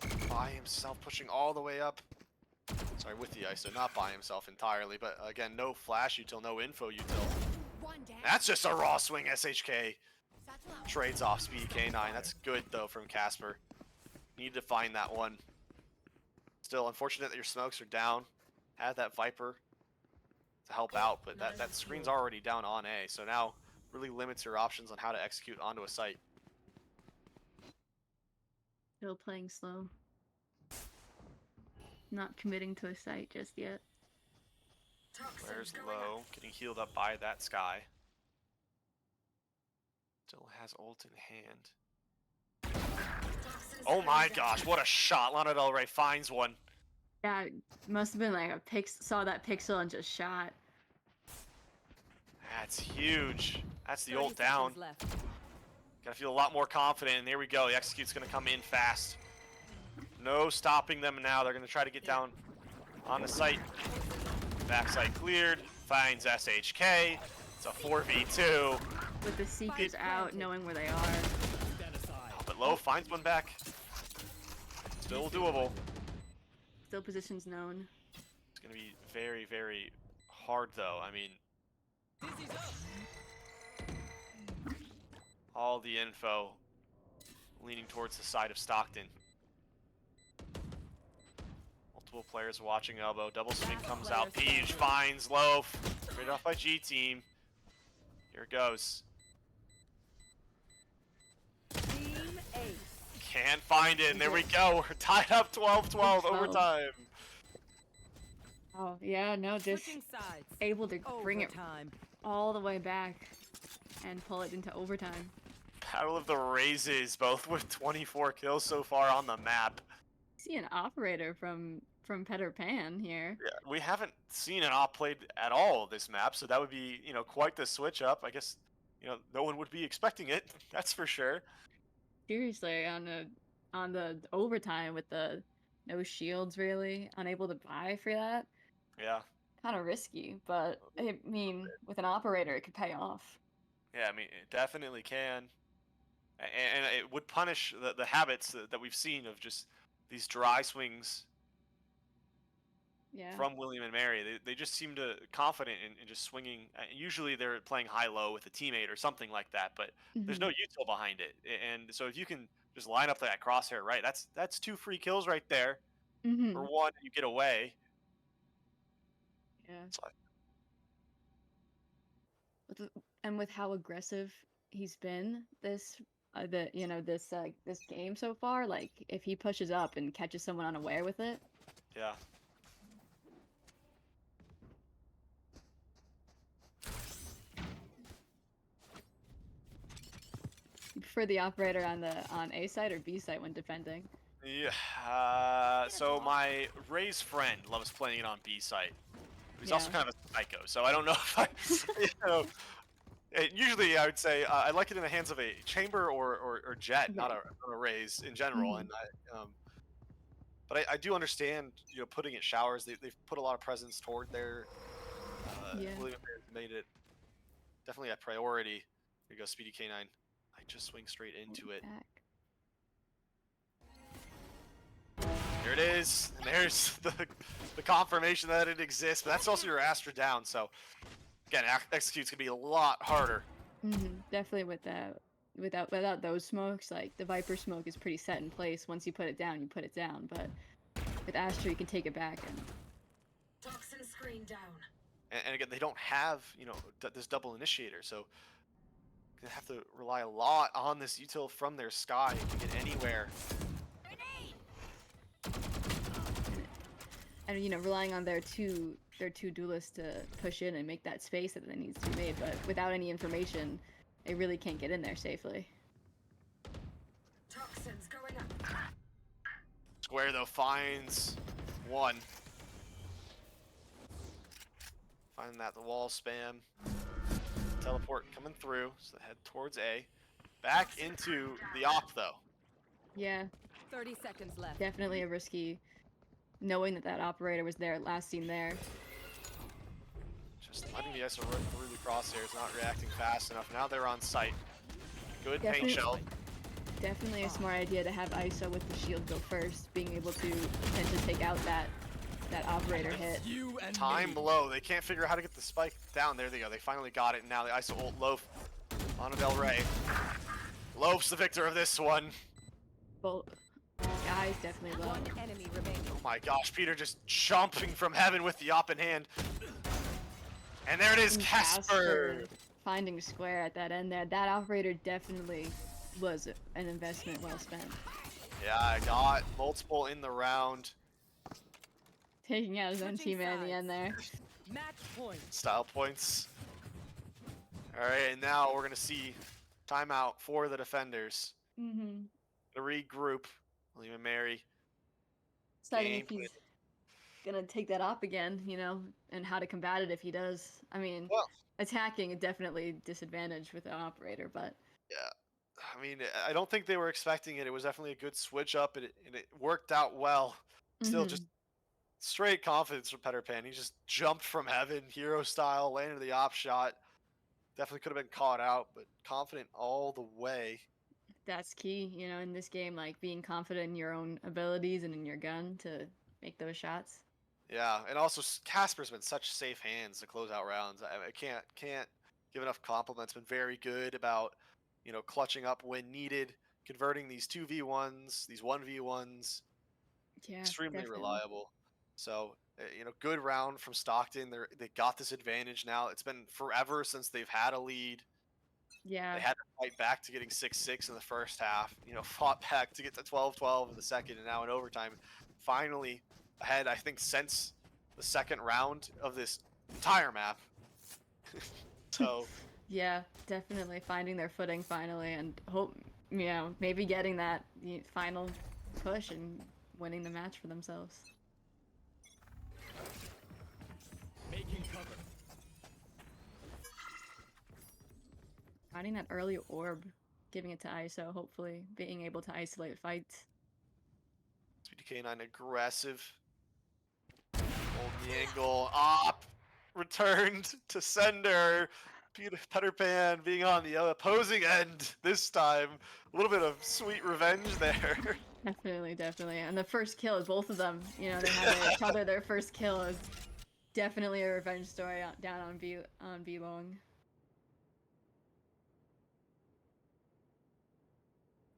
just by himself, pushing all the way up. Sorry, with the ISO, not by himself entirely, but again, no flash util, no info util. One down. That's just a raw swing. SHK Satchel out. trades off Speedy K9. That's good though from Casper. Need to find that one. Still unfortunate that your smokes are down. Had that Viper to help out, but that screen's already down on A, so now really limits your options on how to execute onto a site. still playing slow. Not committing to a site just yet. Where's low, getting healed up by that Sky. Still has ult in hand. Oh my gosh, what a shot! Lana Del Rey finds one. Yeah, it must have been like a saw that pixel and just shot. That's huge. That's the 30 ult down. seconds left. Gotta feel a lot more confident, and there we go. The execute's gonna come in fast. No stopping them now. They're gonna try to get down on the site. Backside cleared. Finds SHK. It's a 4v2. With the seekers out, knowing where they are. Stand aside. But Low finds one back. Still doable. Still positions known. It's going to be very, very hard, though. I mean, Dizzy's up. all the info leaning towards the side of Stockton. Multiple players watching elbow. Double swing comes out. Peach finds Loaf. Straight off by G Team. Here it goes. Team Ace. Can't find it. And there we go. We're tied up 12-12 12. overtime. Oh yeah, no, just Switching sides. able to bring it Overtime. all the way back and pull it into overtime. Battle of the Raises, both with 24 kills so far on the map. See an operator from Peter Pan here. Yeah, we haven't seen an op played at all this map, so that would be, you know, quite the switch up. I guess, you know, no one would be expecting it. That's for sure. Seriously, on the overtime with the no shields, really unable to buy for that. Yeah. Kind of risky, but I mean, with an operator, it could pay off. Yeah, I mean, it definitely can. And it would punish the habits that we've seen of just these dry swings Yeah. from William and Mary. They just seem to confident in just swinging. Usually they're playing high-low with a teammate or something like that, but there's no util behind it. And so if you can just line up that crosshair right, that's 2 free kills right there. Mm-hmm. For one, you get away. Yeah. It's like, And with how aggressive he's been this this game so far, like if he pushes up and catches someone unaware with it, yeah. you prefer the operator on A side or B side when defending? Yeah. So my Ray's friend loves playing it on B site. He's also Yeah. kind of a psycho, so I don't know if I, you know. Usually, I would say I like it in the hands of a chamber or jet, not a Raze in general. Mhm. And but I do understand, you know, putting it showers. They've put a lot of presence toward their. Yeah. William made it definitely a priority. Here you go, Speedy K9. I just swing straight into it. Back. There it is, and there's the confirmation that it exists. But that's also your Astra down. So again, execute's gonna be a lot harder. Definitely with that. Without those smokes, like the Viper smoke is pretty set in place. Once you put it down, you put it down. But with Astra, you can take it back. And Toxin screen down. And again, they don't have, you know, this double initiator, so they have to rely a lot on this util from their sky to get anywhere. and you know, relying on their two duelists to push in and make that space that needs to be made. But without any information, they really can't get in there safely. Toxins going up. Square though finds one. Find that the wall spam. Teleport coming through, so they head towards A. Back into the op though. Yeah, 30 seconds left. definitely a risky. Knowing that operator was there, last seen there. Just letting the ISO run through the crosshairs, not reacting fast enough. Now they're on site. Good paint Definitely- shell. Definitely a smart idea to have ISO with the shield go first, being able to potentially take out that operator hit. You and Time me. below. They can't figure out how to get the spike down. There they go. They finally got it. And now the ISO ult Loaf on Del Rey. Loaf's the victor of this one. Both guys definitely low. One enemy remaining. Oh my gosh, Peter just jumping from heaven with the op in hand. And there it is, And Casper. finding square at that end there. That operator definitely was an investment well spent. Yeah, I got multiple in the round. Taking out his own Switching teammate in the end there. Match point. Style points. Alright, and now we're going to see timeout for the defenders. Mm-hmm. To regroup. William and Mary. Deciding if Game he's gonna take that op again, you know, and how to combat it if he does. I mean, Well, attacking is definitely disadvantage with an operator, but yeah. I mean, I don't think they were expecting it. It was definitely a good switch up, and it worked out well. Still, just straight confidence from Peter Pan. He just jumped from heaven, hero style, landed the op shot. Definitely could have been caught out, but confident all the way. that's key, you know, in this game, like being confident in your own abilities and in your gun to make those shots. Yeah, and also Casper's been such safe hands to close out rounds. I can't give enough compliments. Been very good about clutching up when needed, converting these 2v1s, these 1v1s, Yeah, extremely definitely. reliable. So good round from Stockton. They got this advantage now. It's been forever since they've had a lead. Yeah, They had to fight back to getting 6-6 in the first half. Fought back to get to 12-12 in the second, and now in overtime, finally ahead. I think since the second round of this entire map. So yeah, definitely finding their footing finally, and hope maybe getting that final push and winning the match for themselves. Making cover. Finding that early orb, giving it to ISO, hopefully being able to isolate fights. SPDK9 aggressive. Old Yangle op returned to sender. Peter Pan being on the opposing end this time. A little bit of sweet revenge there. Definitely, definitely. And the first kill, both of them, they had each other their first kill is definitely a revenge story down on B long.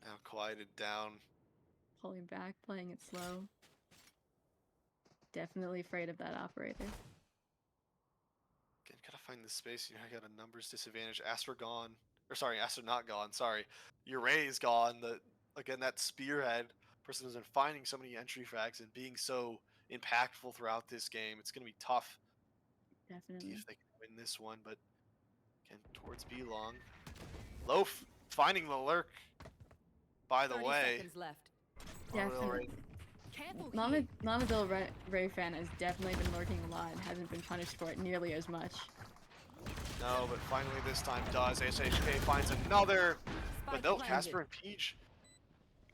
Now quieted down. Pulling back, playing it slow. Definitely afraid of that operator. Again, gotta find the space. I got a numbers disadvantage. Astra gone. Or sorry, Astra not gone. Sorry. Uray's gone. Again, that spearhead person has been finding so many entry frags and being so impactful throughout this game. It's gonna be tough. See Definitely. if they can win this one, but again, towards B long. Loaf finding the lurk. By the 30 way, seconds left. Definitely. Careful Lana here. Del Rey fan has definitely been lurking a lot and hasn't been punished for it nearly as much. no, but finally this time does. SHK finds another, but Spike no, planted. Casper and Peach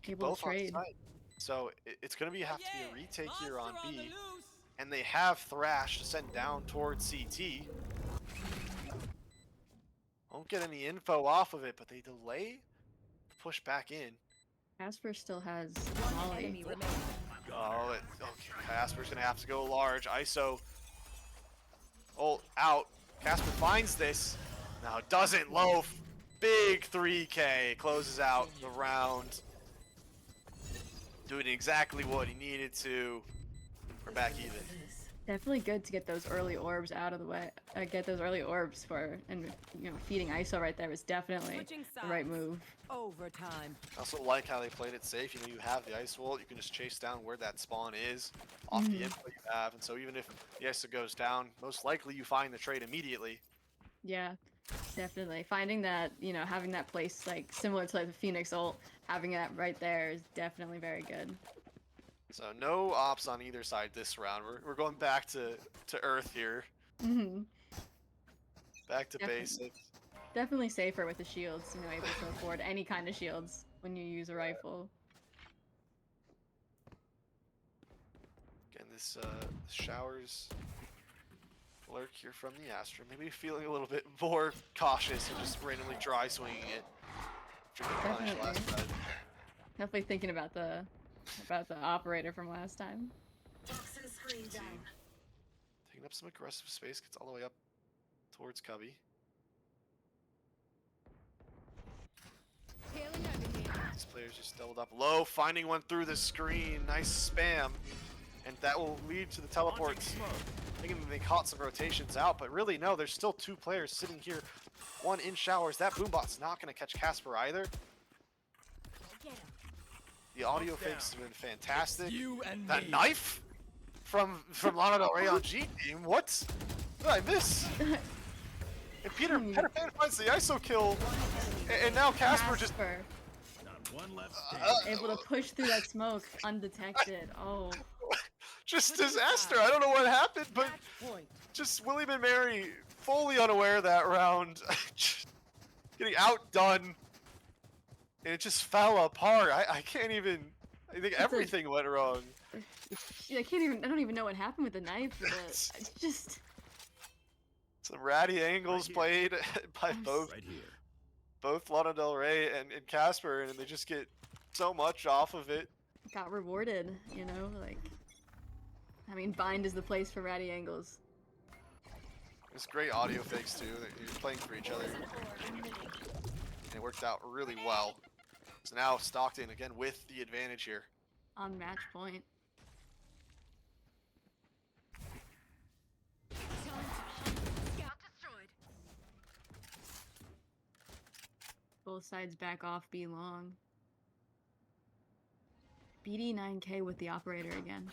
keep Able to both on trade. site. So it's gonna have to be a retake here on Monster B, the loose. and they have Thrash to send down towards CT. Won't get any info off of it, but they delay the push back in. Casper still has One Molly. enemy remaining. Okay, Casper's gonna have to go large. ISO ult out. Casper finds this. Now doesn't. Loaf. Big 3K closes out the round. Doing exactly what he needed to. We're back even. Definitely good to get those early orbs out of the way. Get those early orbs and feeding ISO right there was definitely Switching the right sides. move. Overtime. I also like how they played it safe. You have the ice wall. You can just chase down where that spawn is off the info you have. And so even if the ISO goes down, most likely you find the trade immediately. Yeah, definitely. Finding that, having that place like similar to like the Phoenix ult, having that right there is definitely very good. So no ops on either side this round. We're going back to earth here. Hmm. Back to Definitely. basics. Definitely safer with the shields, able to afford any kind of shields when you use a rifle. Again, this showers lurk here from the Astra. Maybe feeling a little bit more cautious and just randomly dry swinging it. After getting punished last time. Definitely thinking about the operator from last time. Taking up some aggressive space, gets all the way up towards Cubby. Healing over here. These players just doubled up low, finding one through the screen. Nice spam. And that will lead to the teleports. Thinking they caught some rotations out, but really no, there's still two players sitting here. One in showers. That boombot's not going to catch Casper either. Get him. The audio fakes have been fantastic. You and That me. knife from Lana Del Rey on G team. What? What did I miss? And Peter Pan finds the ISO kill, and now Casper just Not one left able to push through that smoke undetected. Oh, just disaster. I don't know what happened, but Match point. just William and Mary fully unaware that round, just getting outdone, and it just fell apart. I can't even. I think everything went wrong. I can't even. I don't even know what happened with the knife. It's just. Some ratty angles Right played by both. right here. both Lana Del Rey and Casper, and they just get so much off of it. Got rewarded, you know, like. I mean, Bind is the place for ratty angles. It's great audio fakes too. You're playing for each other. It worked out really well. So now Stockton again with the advantage here. On match point. Scout destroyed. Both sides back off B long. BD9K with the operator again.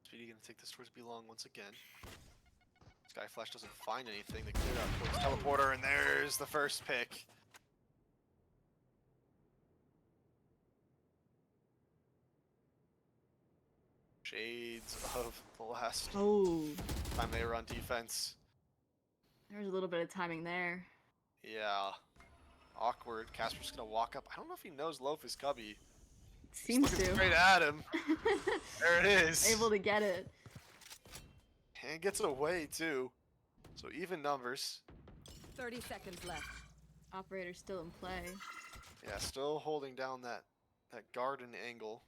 Speedy gonna take this towards B long once again. Skyflash doesn't find anything. They clear out towards teleporter, and there's the first pick. Shades of the last Oh, time they were on defense. there's a little bit of timing there. Yeah. Awkward. Casper's gonna walk up. I don't know if he knows Loaf is Cubby. He's Seems looking to. straight at him. There it is. Able to get it. And gets it away too. So even numbers. 30 seconds left. Operator still in play. Yeah, still holding down that garden angle.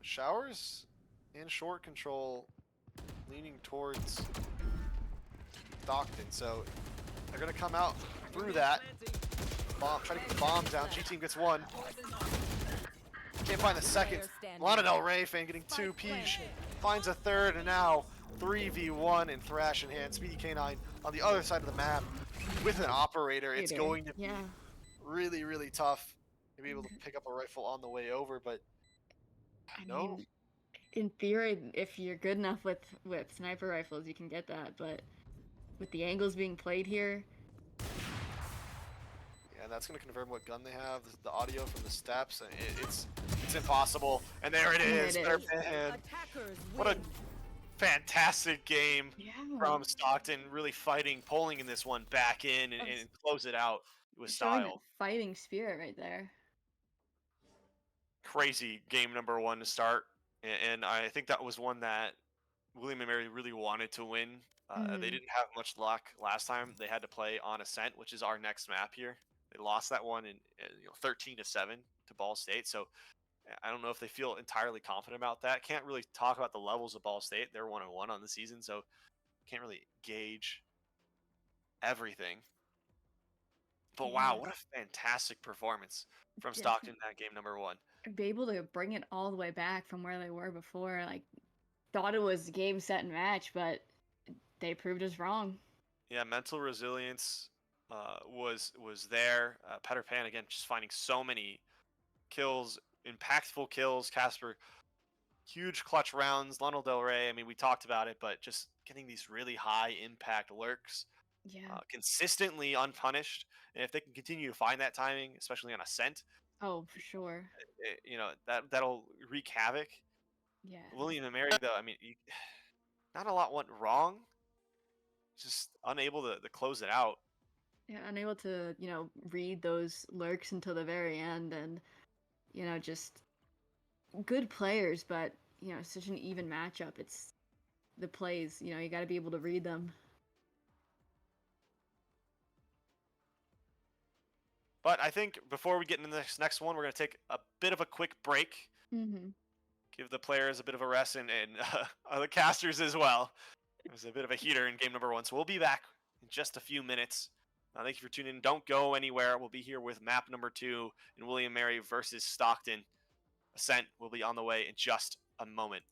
Showers in short control, leaning towards Stockton. So they're gonna come out through that. Bomb, try to get the bomb down. G team gets one. Can't find the second. Player standing. Lana Del Rey fan getting two. Peach finds a third, and now 3v1 in Thrash in hand. Speedy K9 on the other side of the map with an operator. It's Operator, going to be yeah. really, really tough to be able to pick up a rifle on the way over, but I no. mean, in theory, if you're good enough with sniper rifles, you can get that. But with the angles being played here, Yeah, and that's going to confirm what gun they have, the audio from the steps. And it's impossible. And there it There is. it Better is. man. Attackers What a win. fantastic game yeah. from Stockton, really fighting, pulling in this one back in and close it out with Showing that style. fighting spirit right there. Crazy game number one to start. And I think that was one that William and Mary really wanted to win. They didn't have much luck last time. They had to play on Ascent, which is our next map here. They lost that one in 13-7 to Ball State. So I don't know if they feel entirely confident about that. Can't really talk about the levels of Ball State. They're 1-1 on the season, so can't really gauge everything. But wow, what a fantastic performance from Stockton in that game number one. Be able to bring it all the way back from where they were before. Like, thought it was game, set, and match, but they proved us wrong. Yeah, mental resilience was there. Peter Pan again, just finding so many kills, impactful kills. Casper, huge clutch rounds. Lana Del Rey, I mean, we talked about it, but just getting these really high impact lurks Yeah. consistently unpunished. And if they can continue to find that timing, especially on Ascent, Oh, for sure. that'll wreak havoc. Yeah. William and Mary, though, I mean, not a lot went wrong. Just unable to close it out. Yeah, unable to, read those lurks until the very end, and, just good players, but, such an even matchup. It's the plays, you got to be able to read them. But I think before we get into this next one, we're going to take a bit of a quick break. Mm-hmm. Give the players a bit of a rest and the casters as well. It was a bit of a heater in game number one. So we'll be back in just a few minutes. Thank you for tuning in. Don't go anywhere. We'll be here with map number 2 in William Mary versus Stockton. Ascent will be on the way in just a moment.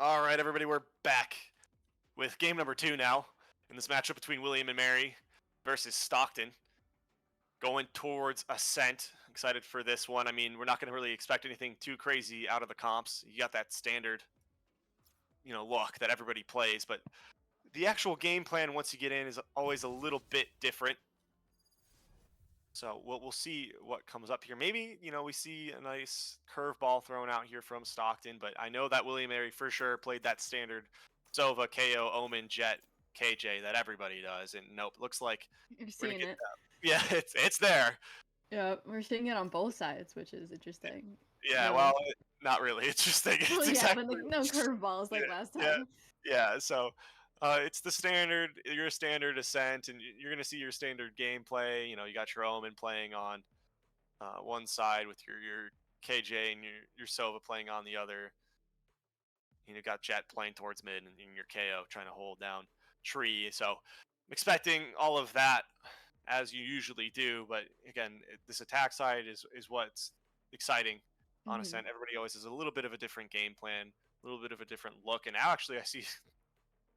All right, everybody, we're back with game number 2 now in this matchup between William and Mary versus Stockton. Going towards Ascent. Excited for this one. I mean, we're not going to really expect anything too crazy out of the comps. You got that standard, look that everybody plays, but the actual game plan once you get in is always a little bit different. So we'll see what comes up here. Maybe, we see a nice curveball thrown out here from Stockton, but I know that William Mary for sure played that standard Sova, KO, Omen, Jet, KJ that everybody does. And nope, looks like You're we're gonna seeing get it. that. Yeah, it's there. Yeah, we're seeing it on both sides, which is interesting. Yeah, No. well, not really. It's just it's Well, yeah, exactly but like no curveballs like last yeah, time. yeah. So it's the standard, your standard Ascent, and you're gonna see your standard gameplay. You got your Omen playing on one side with your KJ and your Sova playing on the other. Got Jet playing towards mid and your KO trying to hold down tree. So I'm expecting all of that as you usually do. But again, this attack side is what's exciting on Mhm. Ascent. Everybody always has a little bit of a different game plan, a little bit of a different look. And now actually I see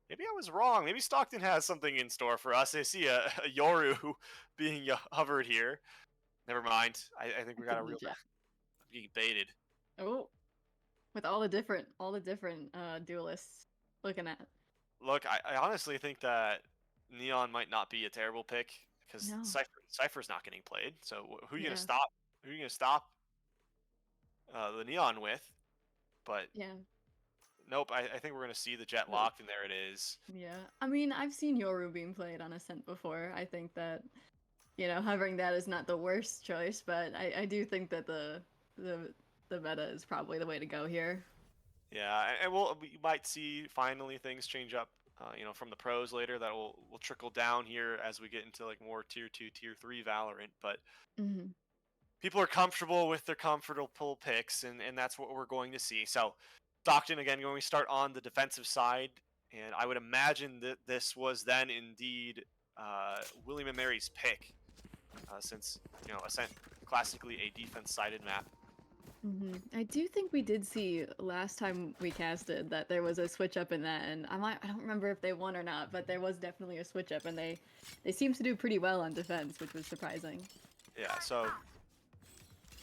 maybe I was wrong. Maybe Stockton has something in store for us. I see a Yoru being hovered here. Never mind. I think we got a real being baited. Oh, with all the different duelists looking at. Look, I honestly think that Neon might not be a terrible pick because No. Cypher's not getting played. So who are you Yeah. gonna stop? Who are you gonna stop the Neon with? But Yeah. nope, I think we're gonna see the Jet No. locked, and there it is. Yeah. I mean, I've seen Yoru being played on Ascent before. I think that hovering that is not the worst choice, but I do think that the meta is probably the way to go here. Yeah, and we might see finally things change up. From the pros later that will trickle down here as we get into like more tier 2, tier 3 Valorant. But Mm-hmm. people are comfortable with their comfortable picks, and that's what we're going to see. So Stockton again going to start on the defensive side, and I would imagine that this was then indeed William and Mary's pick, since Ascent classically a defense-sided map. Mm-hmm. I do think we did see last time we casted that there was a switch up in that, and I don't remember if they won or not, but there was definitely a switch up, and they seemed to do pretty well on defense, which was surprising. Yeah, so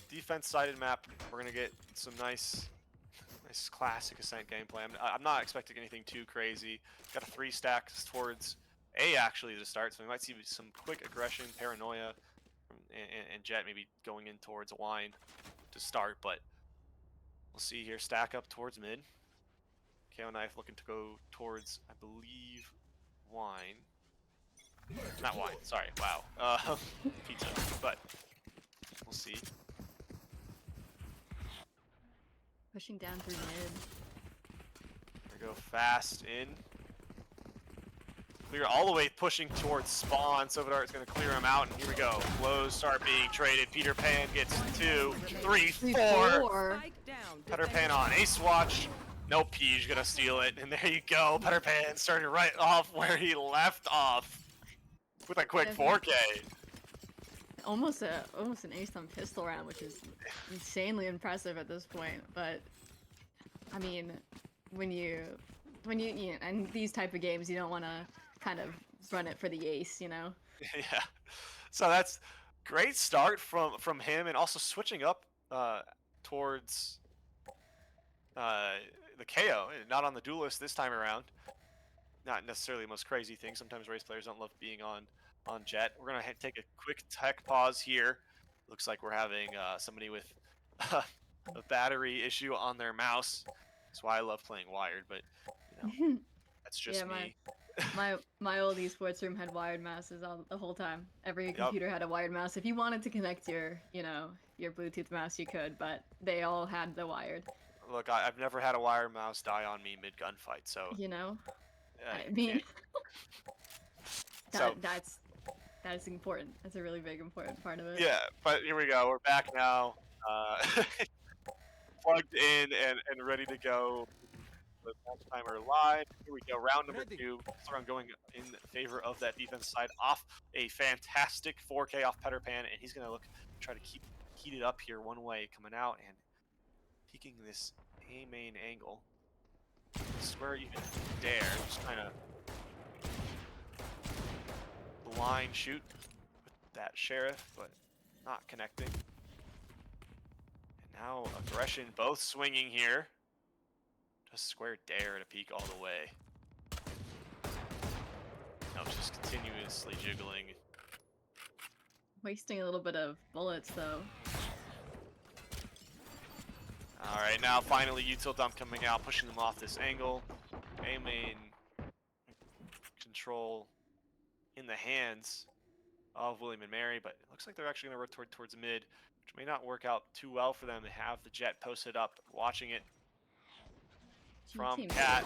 defense-sided map, we're gonna get some nice classic Ascent gameplay. I'm not expecting anything too crazy. Got a 3 stack towards A actually to start, so we might see some quick aggression, paranoia, and Jet maybe going in towards a wine to start, but we'll see here. Stack up towards mid. KO Knife looking to go towards, I believe, wine. Not wine, sorry, wow. Pizza, but we'll see. Pushing down through mid. There we go, fast in. Clear all the way pushing towards spawn. Sovadar is going to clear him out, and here we go. Blows start being traded. Peter Pan gets 2, 3, 4. Spike down. Peter Pan on Ace Watch. No Peach gonna steal it, and there you go. Peter Pan starting right off where he left off with a quick 4K. Almost an ace on pistol round, which is insanely impressive at this point. But I mean, when you and these type of games, you don't want to kind of run it for the ace, Yeah. So that's great start from him, and also switching up towards the KO, not on the duelist this time around. Not necessarily the most crazy thing. Sometimes race players don't love being on Jet. We're gonna take a quick tech pause here. Looks like we're having somebody with a battery issue on their mouse. That's why I love playing wired, but that's just me. my old esports room had wired mouses all the whole time. Every computer had a wired mouse. If you wanted to connect your your Bluetooth mouse, you could, but they all had the wired. Look, I've never had a wired mouse die on me mid gunfight, so I mean, that's important. That's a really big important part of it. Yeah, but here we go. We're back now, plugged in and ready to go. The match timer live. Here we go. Round number 2. Round going in favor of that defense side. Off a fantastic 4K off Peter Pan, and he's gonna try to heat it up here one way coming out and peeking this A main angle. Square even dare. Just kind of blind shoot with that sheriff, but not connecting. And now aggression, both swinging here. Does Square dare to peek all the way? No, it's just continuously jiggling. Wasting a little bit of bullets though. All right, now finally util dump coming out, pushing them off this angle. A main control in the hands of William and Mary, but it looks like they're actually going to rotate towards mid, which may not work out too well for them. They have the jet posted up, watching it from Team Cat.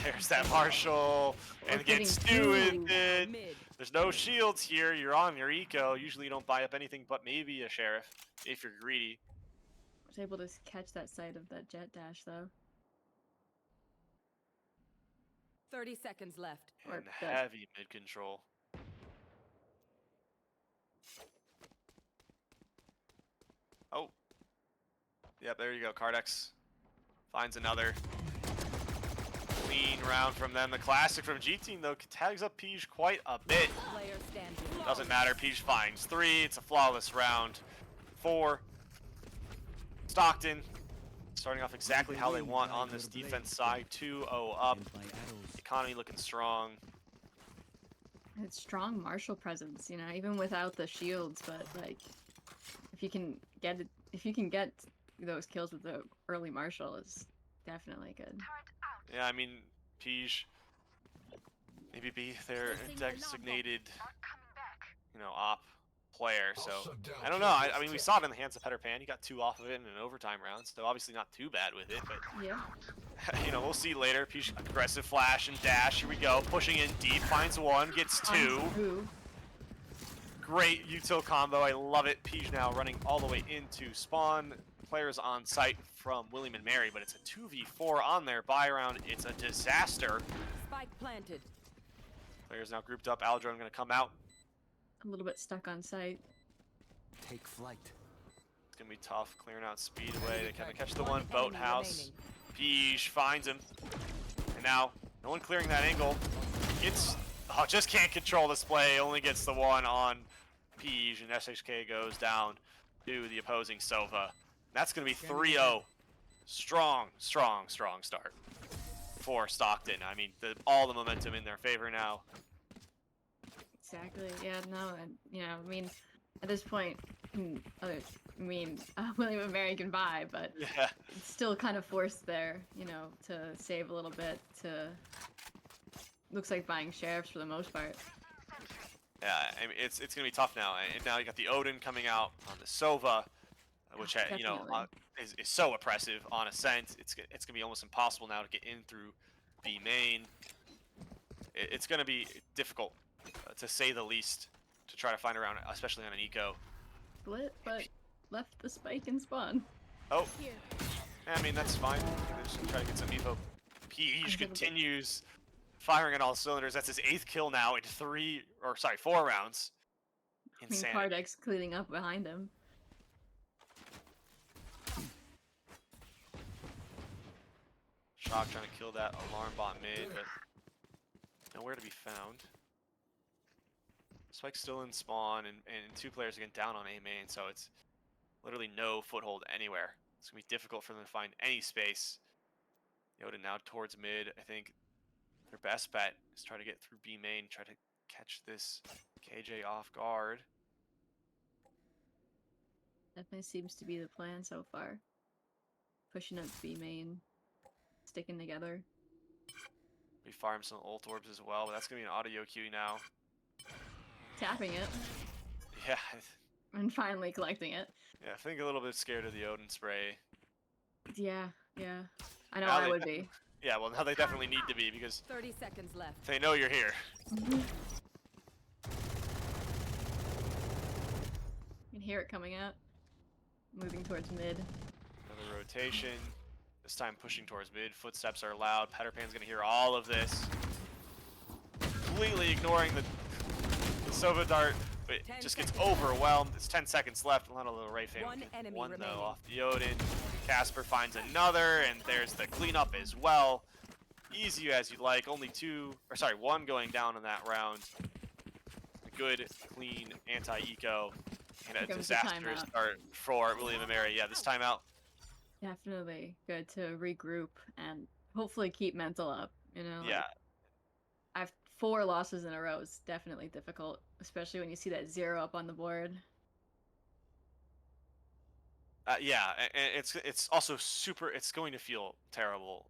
There's that Marshall, and gets two with it. Mid. There's no shields here. You're on your eco. Usually you don't buy up anything but maybe a sheriff if you're greedy. was able to catch that side of that jet dash though. 30 seconds left. Or And the- heavy mid control. Oh. Yep, there you go. Cardex finds another clean round from them. The classic from G Team though tags up Peach quite a bit. Player standing. Doesn't matter. Peach finds 3. It's a flawless round. 4. Stockton starting off exactly how they want on this defense side. 2-0 up. Economy looking strong. It's strong Marshall presence, you know, even without the shields. But like, if you can get those kills with the early Marshall, is definitely good. Yeah, I mean, Peach, maybe be their designated, op player. So I don't know. I mean, we saw it in the hands of Peter Pan. He got 2 off of it in an overtime round, so obviously not too bad with it. But Yeah. we'll see later. Peach aggressive flash and dash. Here we go, pushing in deep. Finds 1, gets 2. Ooh. Great util combo. I love it. Peach now running all the way into spawn. Players on site from William and Mary, but it's a 2v4 on their buy round. It's a disaster. Spike planted. Players now grouped up. Aldron going to come out. A little bit stuck on site. Take flight. It's going to be tough clearing out speed away. They kind of catch the One one. enemy Boathouse. remaining. Peach finds him. And now, no one clearing that angle. Just can't control this play. Only gets the one on Peach, and SHK goes down to the opposing Sova. That's going to be 3-0. Strong start for Stockton. I mean, all the momentum in their favor now. Exactly. Yeah. No. And I mean, at this point, William and Mary can buy, but Yeah. it's still kind of forced there, to save a little bit. Looks like buying sheriffs for the most part. Yeah, I mean, it's going to be tough now. And now you got the Odin coming out on the Sova, which, Definitely. is so oppressive on Ascent. It's going to be almost impossible now to get in through B main. It's going to be difficult, to say the least, to try to find around, especially on an eco. Split, but left the spike and spawn. Oh, Here. I mean, that's fine. They're just going to try to get some evo. Peach little bit. continues firing on all cylinders. That's his 8th kill now in 4 rounds. I mean, Insanity. Cardex cleaning up behind him. Shock trying to kill that alarm bot mid, but nowhere to be found. Spike's still in spawn, and 2 players again down on A main, so it's literally no foothold anywhere. It's going to be difficult for them to find any space. Yoda now towards mid. I think their best bet is try to get through B main, try to catch this KJ off guard. Definitely seems to be the plan so far. Pushing up B main, sticking together. We farm some ult orbs as well, but that's going to be an audio queue now. Tapping it, Yeah, and finally collecting it. yeah, I think a little bit scared of the Odin spray. Yeah. I know Now I they- would be. Yeah, well, now they definitely need to be, because 30 seconds left. they know you're here. You can hear it coming out. Moving towards mid. Another rotation. This time pushing towards mid. Footsteps are loud. Peter Pan's gonna hear all of this. Completely ignoring the Sova dart, but it 10 just gets seconds. overwhelmed. It's 10 seconds left. A lot of little Ray fan. One enemy One remaining. though off the Odin. Casper finds another, and there's the cleanup as well. easy as you'd like. Only one going down in that round. A good, clean anti-eco and a Here comes the disastrous timeout. start for William and Mary. Yeah, this timeout. Definitely good to regroup and hopefully keep mental up. You know, Yeah, like I've 4 losses in a row is definitely difficult, especially when you see that 0 up on the board. yeah, and it's also super. It's going to feel terrible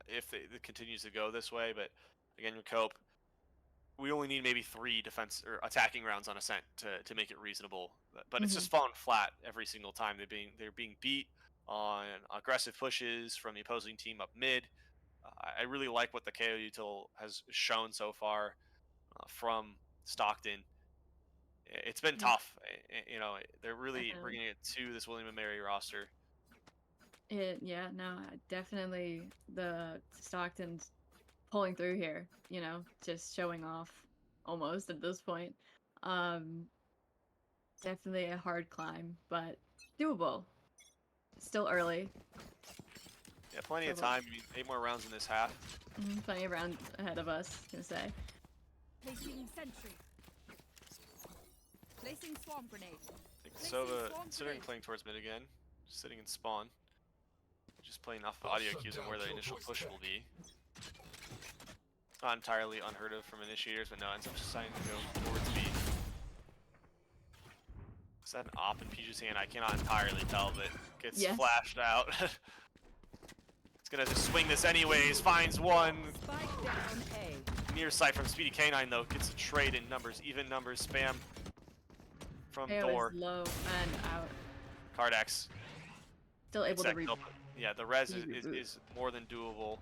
if it continues to go this way. But again, with Cope, we only need maybe 3 defense or attacking rounds on Ascent to make it reasonable. But it's Mhm. just falling flat every single time. They're being beat on aggressive pushes from the opposing team up mid. I really like what the KO util has shown so far from Stockton. It's been Yeah, tough. You know, they're really definitely. bringing it to this William and Mary roster. Yeah, no, definitely the Stockton's pulling through here, you know, just showing off almost at this point. Um, Definitely a hard climb, but doable. Still early. Yeah, plenty So, of time. I mean, 8 more rounds in this half. plenty of rounds ahead of us, can say. Placing sentry. Placing swarm grenade. I think Placing Sova, swarm considering grenade. playing towards mid again, sitting in spawn, just playing off the audio cues on where the initial push will be. Not entirely unheard of from initiators, but no, ends up deciding to go towards B. Is that an op in Peach's hand? I cannot entirely tell, but gets Yes. flashed out. It's gonna just swing this anyways, finds one. Spike down A. Near sight from Speedy K9 though, gets a trade in numbers, even numbers, spam from KO Thor. is low and out. Cardex. Still able to Exact kill, but yeah, the res is more than doable.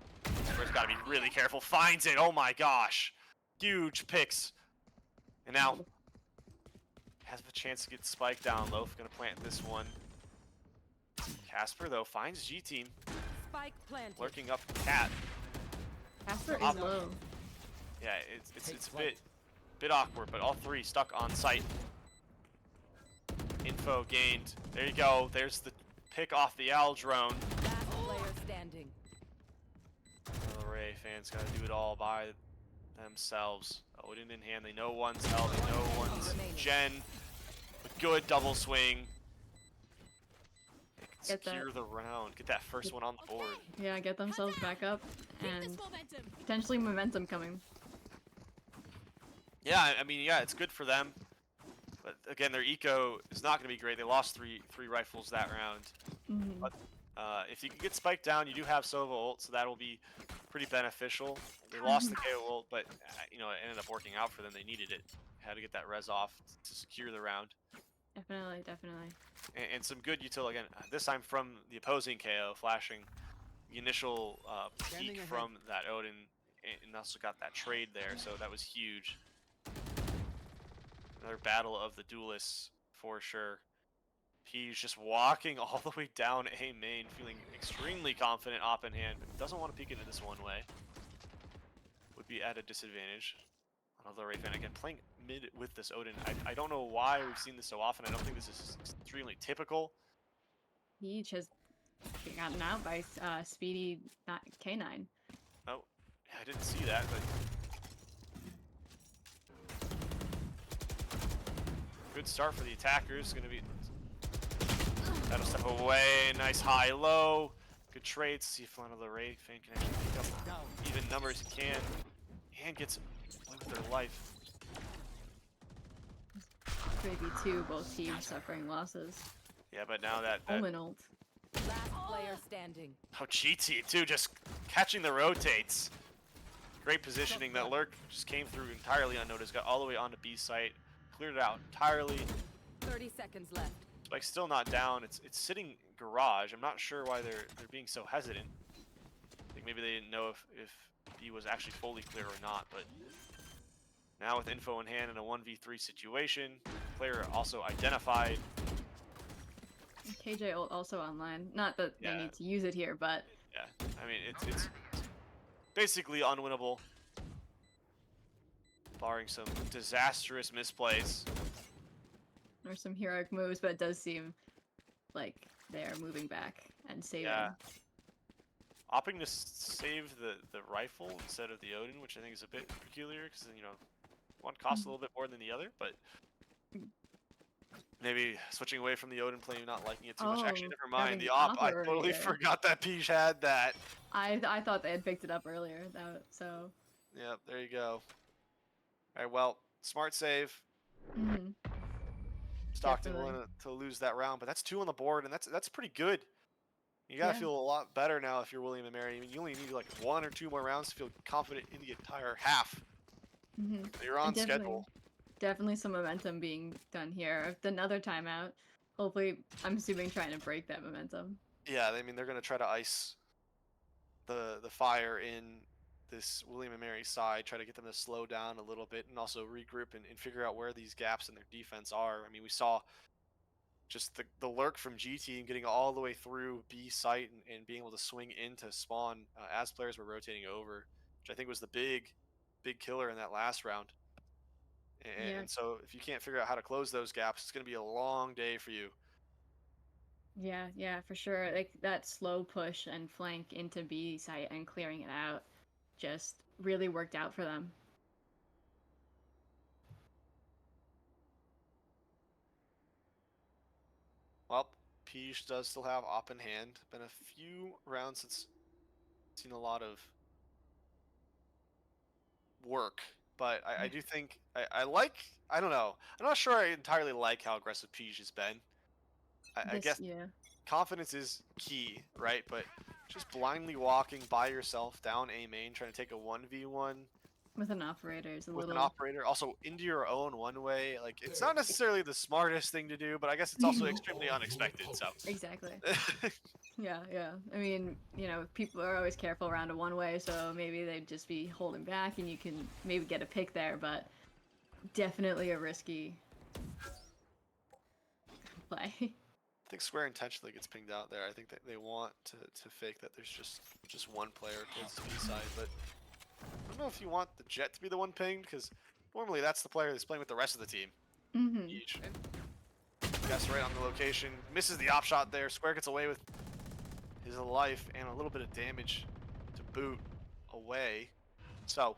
Res gotta be really careful. Finds it. Oh my gosh. Huge picks. And now has a chance to get spiked down. Loaf gonna plant this one. Casper though finds G team Spike planted. lurking up cat. Casper is Op- low. Yeah, it's a bit awkward, but all 3 stuck on site. Info gained. There you go. There's the pick off the Owl drone. Last player standing. Ray fans gotta do it all by themselves. Odin in hand. They know one's hell. They know one's Gen. With good double swing. They can Get that. secure the round. Get that first one on the board. Yeah, get themselves back up Keep this and momentum. potentially momentum coming. Yeah, I mean, yeah, it's good for them. But again, their eco is not going to be great. They lost three rifles that round. Mhm. But if you can get spiked down, you do have Sova ult, so that will be pretty beneficial. They lost the KO ult, but you know, it ended up working out for them. They needed it. Had to get that res off to secure the round. Definitely, definitely. And some good util again. This time from the opposing KO, flashing the initial Standing peek ahead. from that Odin, and also got that trade there. So that was huge. Another battle of the duelists for sure. He's just walking all the way down A main, feeling extremely confident op in hand, but doesn't want to peek into this one way. Would be at a disadvantage. Another Ray fan again playing mid with this Odin. I don't know why we've seen this so often. I don't think this is extremely typical. Peach has gotten out by Speedy K9. Oh, yeah, I didn't see that, but good start for the attackers. Gonna be that'll step away. Nice high low. Good trades. See if one of the Ray fan can actually pick up even numbers he can, and gets away with their life. 3v2, both teams suffering losses. Yeah, but now that Omen ult. Last player standing. oh, GT too, just catching the rotates. Great positioning. That lurk just came through entirely unnoticed. Got all the way onto B site, cleared it out entirely. 30 seconds left. Spike's still not down. It's sitting garage. I'm not sure why they're being so hesitant. I think maybe they didn't know if B was actually fully clear or not. But now with info in hand in a 1v3 situation, player also identified. KJ ult also online. Not that Yeah. they need to use it here, but Yeah, I mean it's basically unwinnable, barring some disastrous misplays. or some heroic moves, but it does seem like they are moving back and saving. Yeah. opting to save the rifle instead of the Odin, which I think is a bit peculiar because one costs a little bit more than the other, but maybe switching away from the Odin play, not liking it too much. Actually, Oh, never mind. having The the op, op I already totally there. forgot that Peach had that. I thought they had picked it up earlier. So. Yep, there you go. All right, well, smart save. Mhm. Stockton Definitely. willing to lose that round, but that's 2 on the board, and that's pretty good. You gotta Yeah. feel a lot better now if you're William and Mary. I mean, you only need like 1 or 2 more rounds to feel confident in the entire half. Mhm. You're on And schedule. definitely some momentum being done here. Another timeout. Hopefully, I'm assuming trying to break that momentum. Yeah, I mean they're gonna try to ice the fire in this William and Mary side, try to get them to slow down a little bit, and also regroup and figure out where these gaps in their defense are. I mean, we saw just the lurk from G Team getting all the way through B site and being able to swing into spawn as players were rotating over, which I think was the big killer in that last round. And, Yeah. and so if you can't figure out how to close those gaps, it's going to be a long day for you. Yeah, for sure. Like that slow push and flank into B site and clearing it out just really worked out for them. Well, Peach does still have op in hand. Been a few rounds since seen a lot of work, but I do think I like. I don't know. I'm not sure I entirely like how aggressive Peach has been. I guess Yeah, confidence is key, right? But just blindly walking by yourself down A main, trying to take a 1v1 with an operator is a with an little. operator, also into your own one way, like it's not necessarily the smartest thing to do, but I guess it's also extremely unexpected. So Exactly. Yeah. I mean, people are always careful around a one way, so maybe they'd just be holding back and you can maybe get a pick there, but definitely a risky play. I think Square intentionally gets pinged out there. I think that they want to fake that there's just one player towards the B side, but I don't know if you want the Jet to be the one pinged, because normally that's the player that's playing with the rest of the team. Mm-hmm. Each. Guess right on the location. Misses the op shot there. Square gets away with his life and a little bit of damage to boot away. So,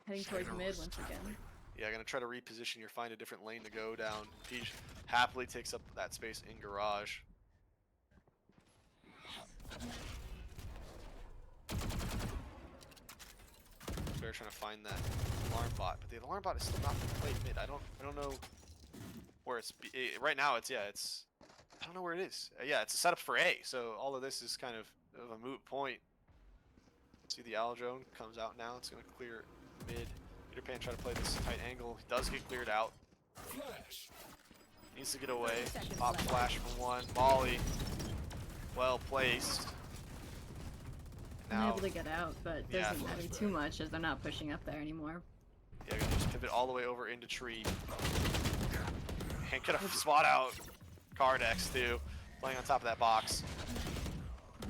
Heading towards mid once again. yeah, gonna try to reposition or find a different lane to go down. Peach happily takes up that space in garage. They're trying to find that alarm bot, but the alarm bot is still not played mid. I don't know where it's right now. It's I don't know where it is. Yeah, it's a setup for A. So all of this is kind of a moot point. See the Aldrone comes out now. It's gonna clear mid. Peter Pan trying to play this tight angle. He does get cleared out. Needs to get away. Pop flash from one. Molly, well placed. I'm Now, able to get out, but doesn't matter too much as they're not pushing up there anymore. yeah, gonna just pivot all the way over into tree. And gonna spot out Cardex too, playing on top of that box.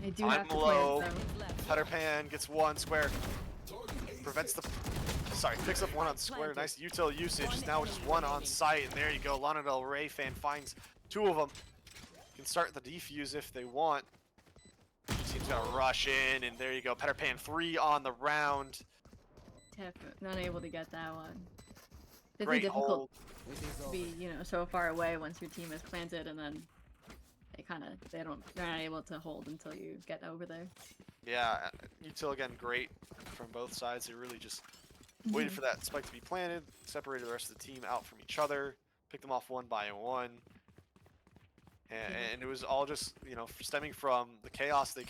They do have to low. clear it though. Peter Pan gets one. Square prevents the. Sorry, picks up one on Square. Nice util usage. Now just one on site, and there you go. Lana Del Rey fan finds 2 of them. Can start the defuse if they want. Team's gonna rush in, and there you go. Peter Pan 3 on the round. Not able to get that one. It's Great difficult hold. to be, so far away once your team is planted, and then they're not able to hold until you get over there. Yeah, util again, great from both sides. They really just waited for that spike to be planted, separated the rest of the team out from each other, picked them off one by one. And it was all just, stemming from the chaos they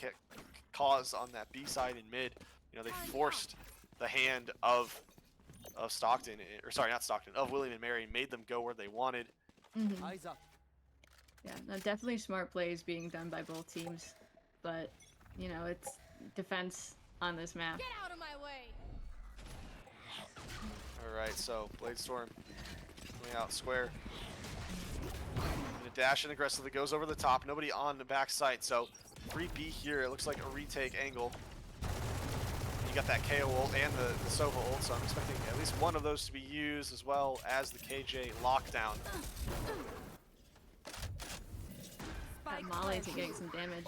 caused on that B side in mid. They forced the hand of Stockton, or sorry, not Stockton, of William and Mary, and made them go where they wanted. Eyes up. Yeah, no, definitely smart plays being done by both teams, but it's defense on this map. Get out of my way! Alright, so Bladestorm coming out square. Gonna dash in aggressively, goes over the top, nobody on the back side, so 3B here, it looks like a retake angle. You got that KO ult and the Sova ult, so I'm expecting at least one of those to be used, as well as the KJ lockdown. Molly's getting some damage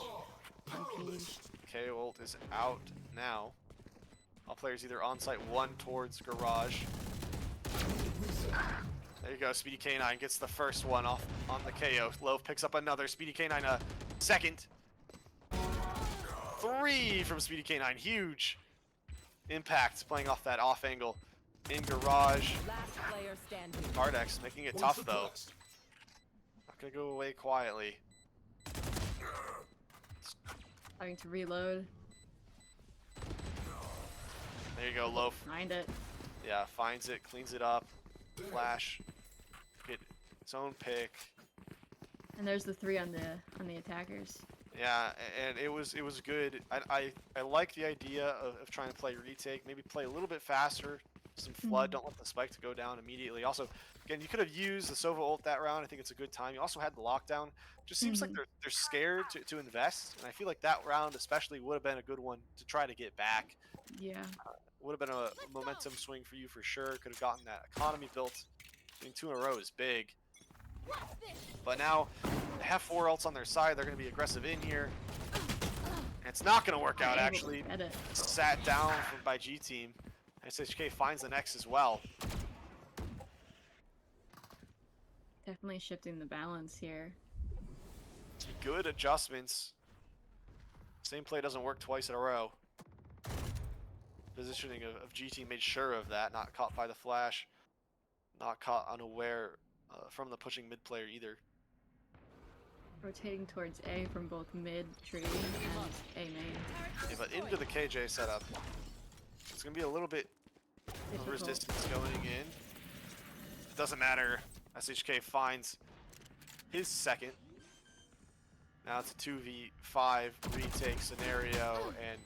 on Peach. KO ult is out now. All players either on site, one towards garage. There you go, Speedy K9 gets the first one off on the KO. Loaf picks up another. Speedy K9 a second. 3 from Speedy K9, huge impact playing off that off angle in garage. Last player standing. Cardex making it tough though. Not gonna go away quietly. Having to reload. There you go, Loaf. Find it. Yeah, finds it, cleans it up. Flash. Get its own pick. And there's the 3 on the attackers. Yeah, and it was good. I like the idea of trying to play retake. Maybe play a little bit faster. Some flood. Don't let the spike to go down immediately. Also, again, you could have used the Sova ult that round. I think it's a good time. You also had the lockdown. Just seems like they're scared to invest, and I feel like that round especially would have been a good one to try to get back. Yeah. Would have been a momentum swing for you for sure. Could have gotten that economy built. Getting 2 in a row is big. But now they have 4 ults on their side. They're going to be aggressive in here. And it's not going to work out actually. Sat down by G Team. SHK finds the next as well. Definitely shifting the balance here. Good adjustments. Same play doesn't work twice in a row. Positioning of G Team made sure of that. Not caught by the flash. Not caught unaware from the pushing mid player either. Rotating towards A from both mid tree and A main. Yeah, but into the KJ setup. It's going to be a little bit of resistance going in. It doesn't matter. SHK finds his second. Now it's a 2v5 retake scenario, and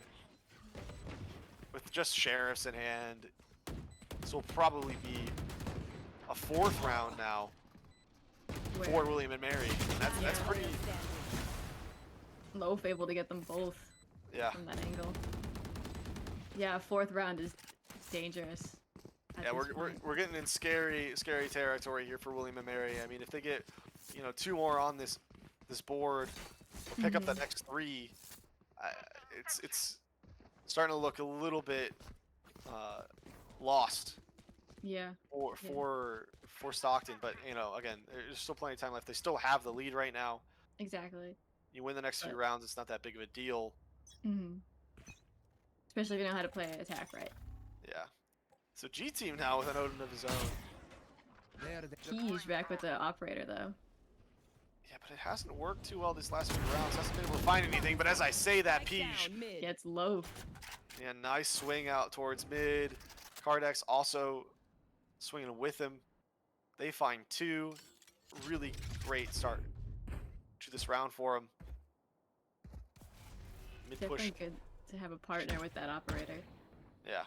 with just sheriffs in hand, this will probably be a 4th round now for William and Mary. And that's pretty. Loaf able to get them both. Yeah. From that angle. Yeah, 4th round is dangerous. Yeah, we're getting in scary territory here for William and Mary. I mean, if they get 2 more on this board, or pick up the next 3, it's starting to look a little bit lost. Yeah. For Stockton, but again, there's still plenty of time left. They still have the lead right now. Exactly. You win the next few rounds, it's not that big of a deal. Especially if you know how to play attack right. Yeah. So G Team now with an Odin of his own. He's back with the operator though. Yeah, but it hasn't worked too well these last few rounds. Hasn't been able to find anything. But as I say that, Peach gets Loaf. Yeah, nice swing out towards mid. Cardex also swinging with him. They find 2. Really great start to this round for him. Mid push. Definitely good to have a partner with that operator. Yeah.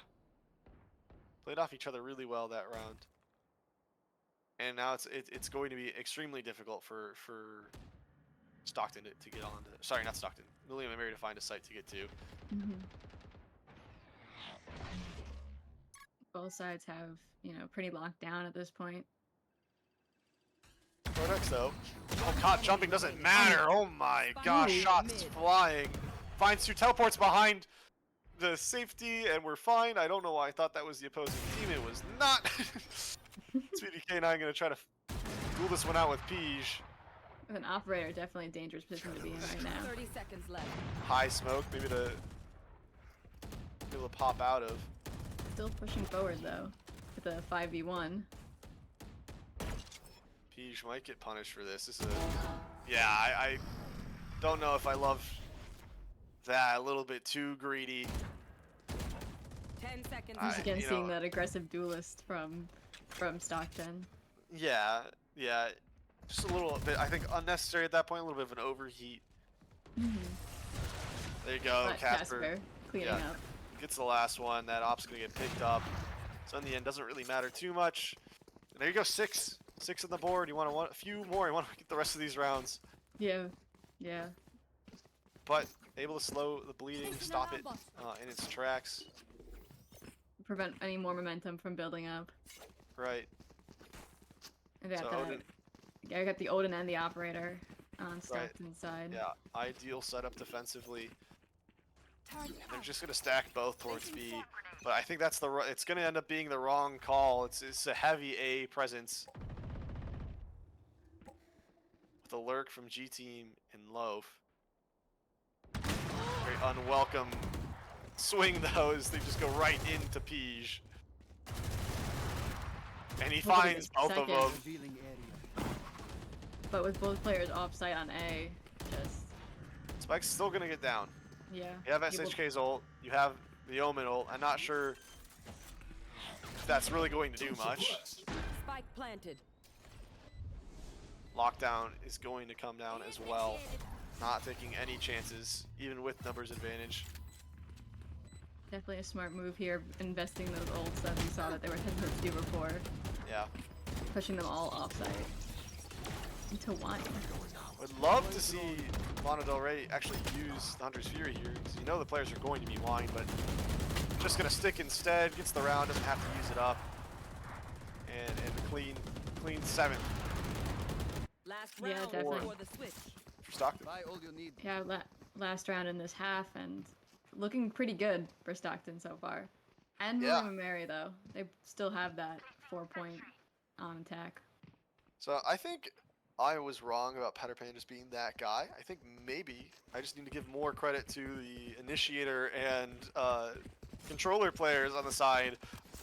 Played off each other really well that round. And now it's going to be extremely difficult for Stockton to get on to. Sorry, not Stockton. William and Mary to find a site to get to. Both sides have, pretty locked down at this point. Codex though. Oh, caught jumping doesn't matter. Oh my gosh, shots flying. Finds 2 teleports behind the safety, and we're fine. I don't know why I thought that was the opposing team. It was not. Speedy K9 gonna try to duel this one out with Peach. With an operator, definitely a dangerous position to be in right now. 30 seconds left. High smoke, maybe to be able to pop out of. Still pushing forward though, with a 5v1. Peach might get punished for this. This is yeah, I don't know if I love that. A little bit too greedy. 10 seconds. Once again, seeing that aggressive duelist from Stockton. Yeah, just a little bit. I think unnecessary at that point. A little bit of an overheat. There you go, Casper. Cleaning up. Gets the last one. That op's gonna get picked up. So in the end, doesn't really matter too much. And there you go, 6 on the board. You want a few more. You want to get the rest of these rounds. Yeah. But able to slow the bleeding, stop it in its tracks. Prevent any more momentum from building up. Right. I got the Odin and the operator on Stockton's side. Yeah, ideal setup defensively. They're just gonna stack both towards B, but I think that's it's gonna end up being the wrong call. It's a heavy A presence with a lurk from G Team and Loaf. Very unwelcome swing though, as they just go right into Peej. And he Look at finds this both of second. them. Revealing area. But with both players off site on A, just Spike's still gonna get down. yeah. You have You will- SHK's ult, you have the Omen ult. I'm not sure if that's really going to do much. Spike planted. Lockdown is going to come down as well. Not taking any chances, even with numbers advantage. Definitely a smart move here, investing those ults that we saw that they were hesitant to do before, Yeah. pushing them all off site into wine. Would love to see Lana Del Rey actually use the Hunter's Fury here, because you know the players are going to be wine, but just gonna stick instead, gets the round, doesn't have to use it up. And a clean 7th Last Yeah, round definitely. before the switch. for Stockton. Buy all you need. Yeah, last round in this half, and looking pretty good for Stockton so far. And Yeah. William and Mary though, they still have that 4-point on attack. So I think I was wrong about Peter Pan just being that guy. I think maybe I just need to give more credit to the initiator and controller players on the side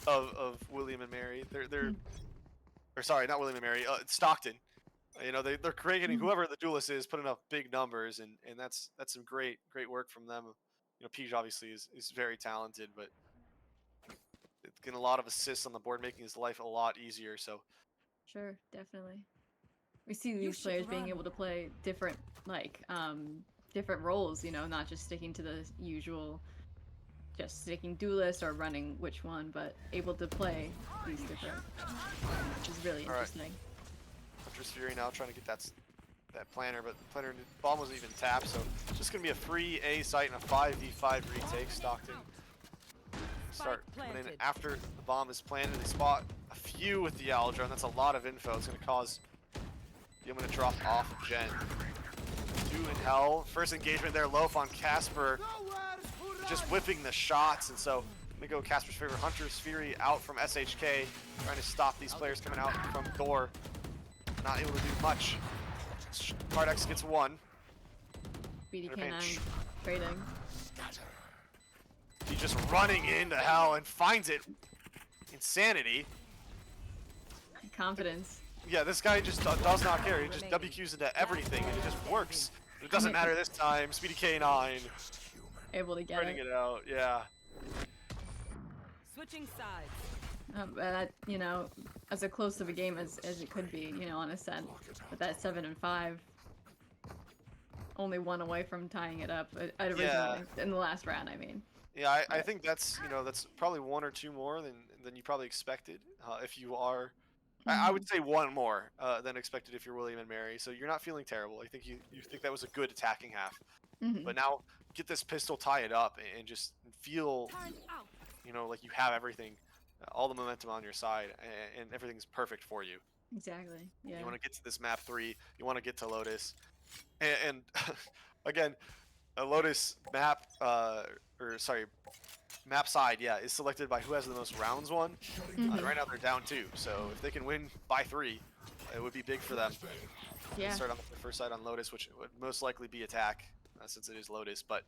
of William and Mary. They're or sorry, not William and Mary. Stockton. You know, they're creating whoever the duelist is, putting up big numbers, and that's some great work from them. You know, Peej obviously is very talented, but it's getting a lot of assists on the board, making his life a lot easier. So Sure, definitely. We see these players being able to play different, like, different roles, you know, not just sticking to the usual, just sticking duelist or running which one, but able to play these different, which is really All right. interesting. Hunter's Fury now trying to get that planner, but the planner bomb wasn't even tapped, so it's just gonna be a free A site and a 5v5 retake. Stockton start coming in planted. after the bomb is planted. They spot a few with the Aldra, and that's a lot of info. It's gonna cause the Omen to drop off Gen. 2 in hell. First engagement there, Loaf on Casper, just whipping the shots, and so I'm gonna go Casper's favorite, Hunter's Fury out from SHK, trying to stop these players coming out from door. Not able to do much. Cardex gets 1. BDK9 trading. He's just running into hell and finds it. Insanity. Confidence. Yeah, this guy just does not care. He just WQs into everything and it just works. It doesn't matter this time. Speedy K9 Able to get spreading it. it out. Yeah. Switching sides. That, you know, as close of a game as it could be, you know, on a set. But that 7 and 5, only 1 away from tying it up originally in the last round. I mean. Yeah, I think that's, you know, that's probably 1 or 2 more than you probably expected. If you are, I would say 1 more than expected if you're William and Mary. So you're not feeling terrible. I think you think that was a good attacking half. But now get this pistol, tie it up, and just feel, you know, like you have everything, all the momentum on your side, and everything's perfect for you. Exactly. Yeah. You want to get to this map 3. You want to get to Lotus, and again, a Lotus map, map side, yeah, is selected by who has the most rounds won. Right now they're down 2, so if they can win by 3, it would be big for them. Yeah. Start on the first side on Lotus, which would most likely be attack, since it is Lotus, but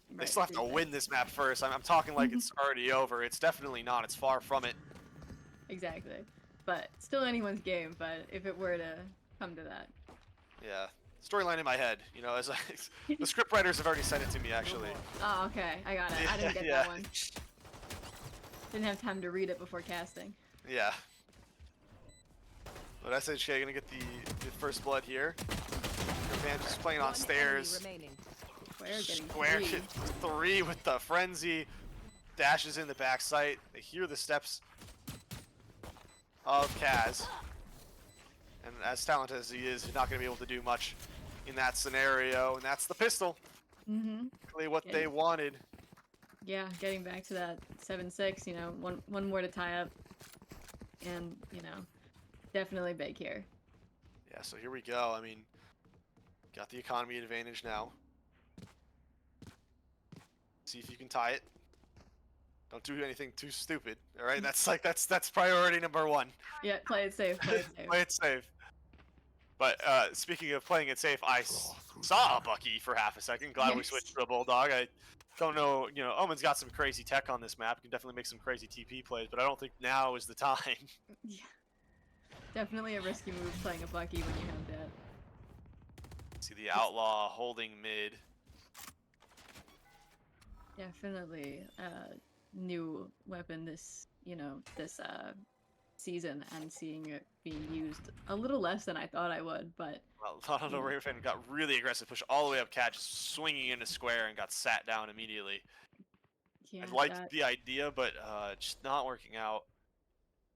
they Right, still have to win this map first. I'm talking like it's already over. It's definitely not. It's far from it. Exactly. But still anyone's game, but if it were to come to that. Yeah. Storyline in my head, you know, as the script writers have already sent it to me, actually. Oh, okay. I got it. I didn't get Yeah. that one. Didn't have time to read it before casting. Yeah. But SHK gonna get the first blood here. Japan just playing on One stairs. enemy remaining. Square getting Square 3. gets 3 with the frenzy. Dashes in the back sight. They hear the steps of Kaz. And as talented as he is, he's not going to be able to do much in that scenario. And that's the pistol. Really what they wanted. Yeah, getting back to that 7-6, you know, one more to tie up. And, you know, definitely big here. Yeah, so here we go. I mean, got the economy advantage now. See if you can tie it. Don't do anything too stupid. All right, that's priority number 1. Yeah, play it safe. Play it safe. Play it safe. But speaking of playing it safe, I saw a Bucky for half a second. Glad we Yes. switched to a Bulldog. I don't know, you know, Omen's got some crazy tech on this map. Can definitely make some crazy TP plays, but I don't think now is the time. Yeah. Definitely a risky move playing a Bucky when you have that. See the Outlaw holding mid. Definitely a new weapon this, this season, and seeing it being used a little less than I thought I would, but Well, Lotto Raven got really aggressive, pushed all the way up cat, just swinging into square and got sat down immediately. yeah, I liked the idea, but just not working out.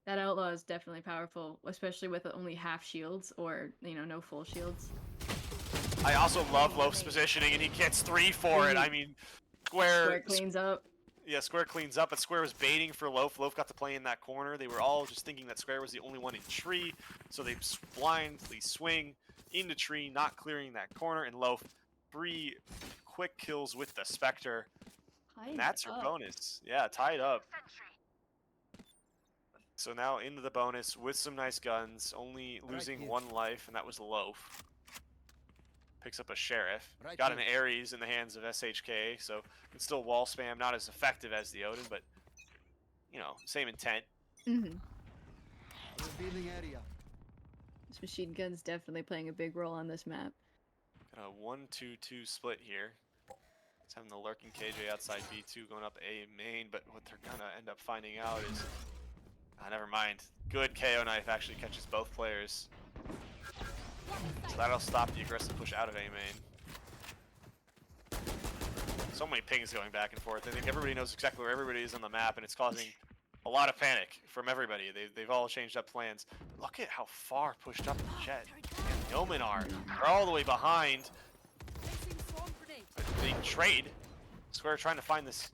that outlaw is definitely powerful, especially with only half shields or, no full shields. I also love Loaf's positioning, and he gets 3 for it. I mean, Square cleans up. Yeah, Square cleans up, but Square was baiting for Loaf. Loaf got to play in that corner. They were all just thinking that Square was the only one in tree, so they blindly swing into tree, not clearing that corner, and Loaf 3 quick kills with the Spectre. And that's her bonus. Yeah, tied up. So now into the bonus with some nice guns, only losing 1 life, and that was Loaf. Picks up a Sheriff. Got an Ares in the hands of SHK, so can still wall spam. Not as effective as the Odin, but, same intent. Mm-hmm. Revealing area. This machine gun's definitely playing a big role on this map. Got a 1-2-2 split here. It's having the lurking KJ outside B2 going up A main, but what they're gonna end up finding out is... never mind. Good KO knife actually catches both players. So that'll stop the aggressive push out of A main. So many pings going back and forth. I think everybody knows exactly where everybody is on the map, and it's causing a lot of panic from everybody. They've all changed up plans. Look at how far pushed up the Jet and the Omen are. They're all the way behind. They trade. Square trying to find this.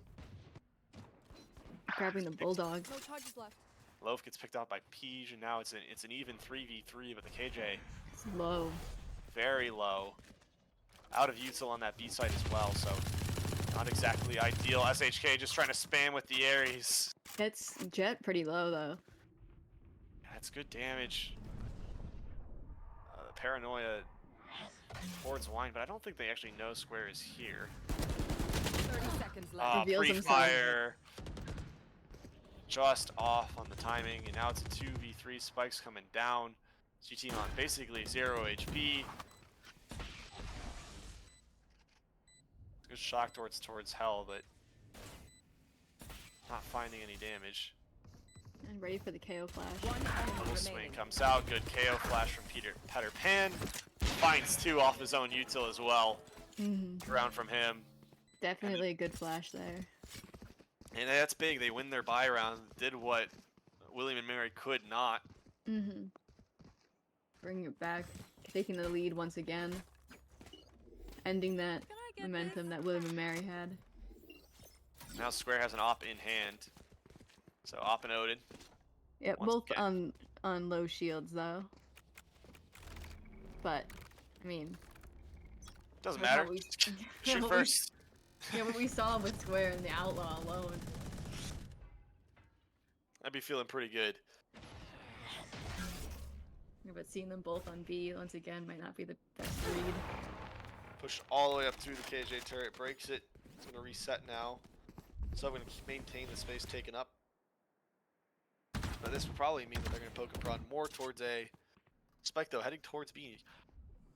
Grabbing the Bulldog. No charges left. Loaf gets picked out by Peach, and now it's an even 3v3, but the KJ It's low. very low. Out of util on that B side as well, so not exactly ideal. SHK just trying to spam with the Ares. It's Jet pretty low though. That's good damage. Paranoia towards Wine, but I don't think they actually know Square is here. 30 seconds left. Reveals Pre-fire. Just off on the timing, and now it's a 2v3. Spikes coming down. GT on basically 0 HP. Good shock towards Hell, but not finding any damage. And ready for the KO flash. One Little enemy swing remaining. comes out. Good KO flash from Peter Pan. Finds 2 off his own util as well. Round from him. Definitely a good flash there. And that's big. They win their buy round. Did what William and Mary could not. Bringing it back. Taking the lead once again. Ending that Can I get momentum this? that William and Mary had. Now Square has an op in hand. So op and Odin. Yeah, Once both again. on low shields though. But I mean, Doesn't That's matter. what we- Shoot what we- first. yeah, what we saw with Square and the Outlaw alone. I'd be feeling pretty good. Yeah, but seeing them both on B once again might not be the best read. Push all the way up through the KJ turret. Breaks it. It's going to reset now. So I'm going to maintain the space taken up. Now this would probably mean that they're going to poke and prod more towards A. Spike though heading towards B.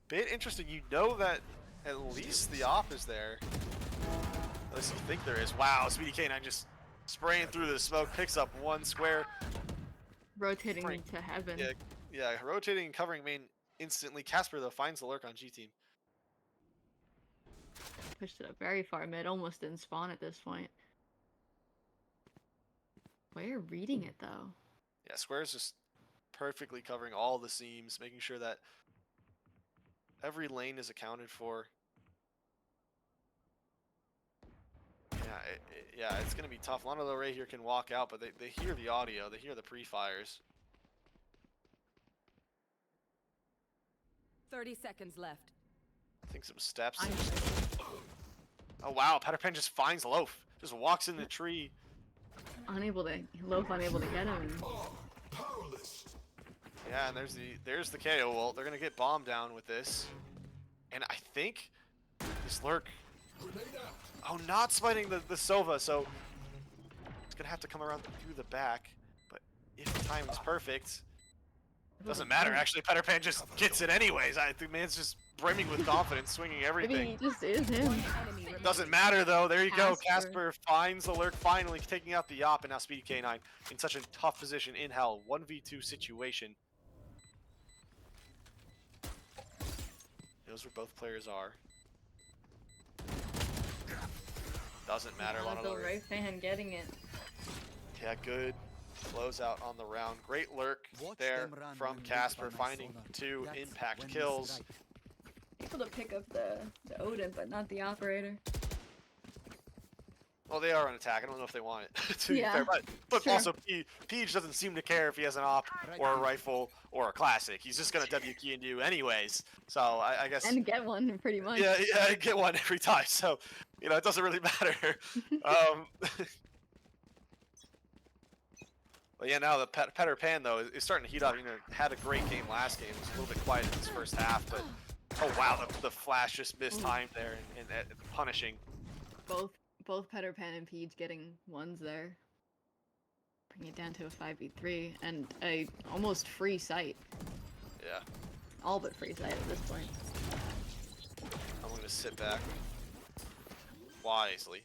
Bit interesting. You know that at least the op is there. At least you think there is. Wow, Speedy K9 just spraying through the smoke. Picks up 1 Square. Rotating Frank. to heaven. Yeah, rotating and covering main instantly. Casper though finds the lurk on G team. Pushed it up very far mid. Almost didn't spawn at this point. We're reading it though. Yeah, Square's just perfectly covering all the seams, making sure that every lane is accounted for. Yeah, it's going to be tough. Lana Del Rey here can walk out, but they hear the audio. They hear the pre-fires. 30 seconds left. I think some steps. Oh wow, Petterpan just finds Loaf. Just walks in the tree. Unable to get him. Yeah, and there's the KO ult. They're gonna get bombed down with this. And I think this lurk. Oh, not smiting the Sova, so it's gonna have to come around through the back. But if the time is perfect, doesn't matter. Actually, Petterpan just gets it anyways. The man's just brimming with confidence, swinging Maybe everything. he just is him. Enemy remaining. Doesn't matter though. There you go. Casper. Casper finds the lurk, finally taking out the op, and now Speedy K9 in such a tough position in hell. 1v2 situation. Knows where both players are. Doesn't matter. Lana right fan getting it. Yeah, good closeout on the round. Great lurk Watch there them run from when lit Casper, by my finding sonar. 2 That's impact when kills. it's right. Able to pick up the Odin, but not the operator. Well, they are on attack. I don't know if they want it, to be Yeah, fair. But sure. also, Peach doesn't seem to care if he has an op or a rifle or a classic. He's just going to W key and you anyways. So I guess... And get one, pretty much. Yeah, I get one every time. So, you know, it doesn't really matter. But yeah, now the Petterpan, though, is starting to heat up. You know, had a great game last game. It was a little bit quiet in this first half. But, oh, wow, the flash just missed time there and punishing. Both Petterpan and Peach getting ones there. Bring it down to a 5v3 and a almost free sight. Yeah. All but free sight at this point. I'm going to sit back wisely.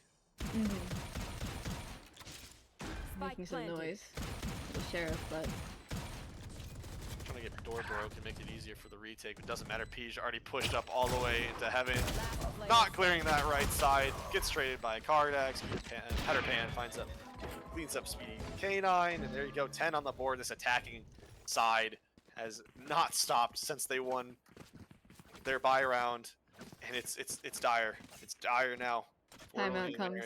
Making Spike some planted. noise. The sheriff, but Trying to get door broke and make it easier for the retake, but doesn't matter. Peach already pushed up all the way into heaven. Last player Not clearing that right side. Gets traded by Kardak. Petterpan cleans up Speedy K9, and there you go. 10 on the board. This attacking side has not stopped since they won their buy round, and it's dire. It's dire now. for timeout Legendary. comes.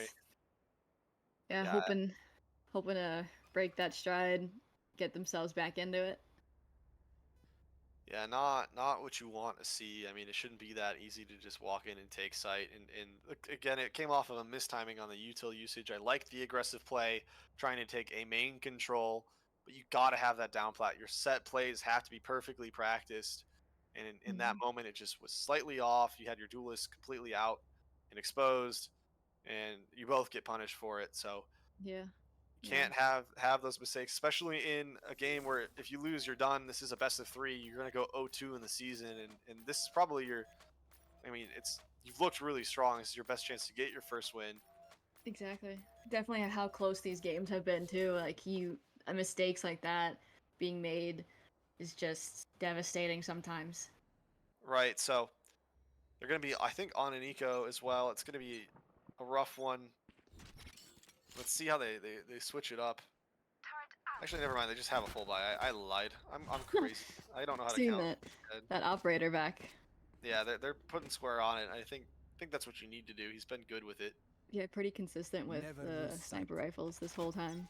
Yeah, Yeah. hoping to break that stride, get themselves back into it. Yeah, not what you want to see. I mean, it shouldn't be that easy to just walk in and take sight. And again, it came off of a mistiming on the util usage. I like the aggressive play, trying to take a main control, but you got to have that down plat. Your set plays have to be perfectly practiced. And in that moment, it just was slightly off. You had your duelist completely out and exposed, and you both get punished for it. So Yeah. you can't have those mistakes, especially in a game where if you lose, you're done. This is a best of 3. You're going to go 0-2 in the season, and this is probably your. I mean, you've looked really strong. This is your best chance to get your first win. Exactly. Definitely how close these games have been too. Like mistakes like that being made is just devastating sometimes. Right. So they're going to be, I think, on an eco as well. It's going to be a rough one. Let's see how they switch it up. Actually, never mind. They just have a full buy. I lied. I'm crazy. I don't know how to Seeing count. that operator back. Yeah, they're putting square on it. I think that's what you need to do. He's been good with it. Yeah, pretty consistent with Never the lose sight. sniper rifles this whole time.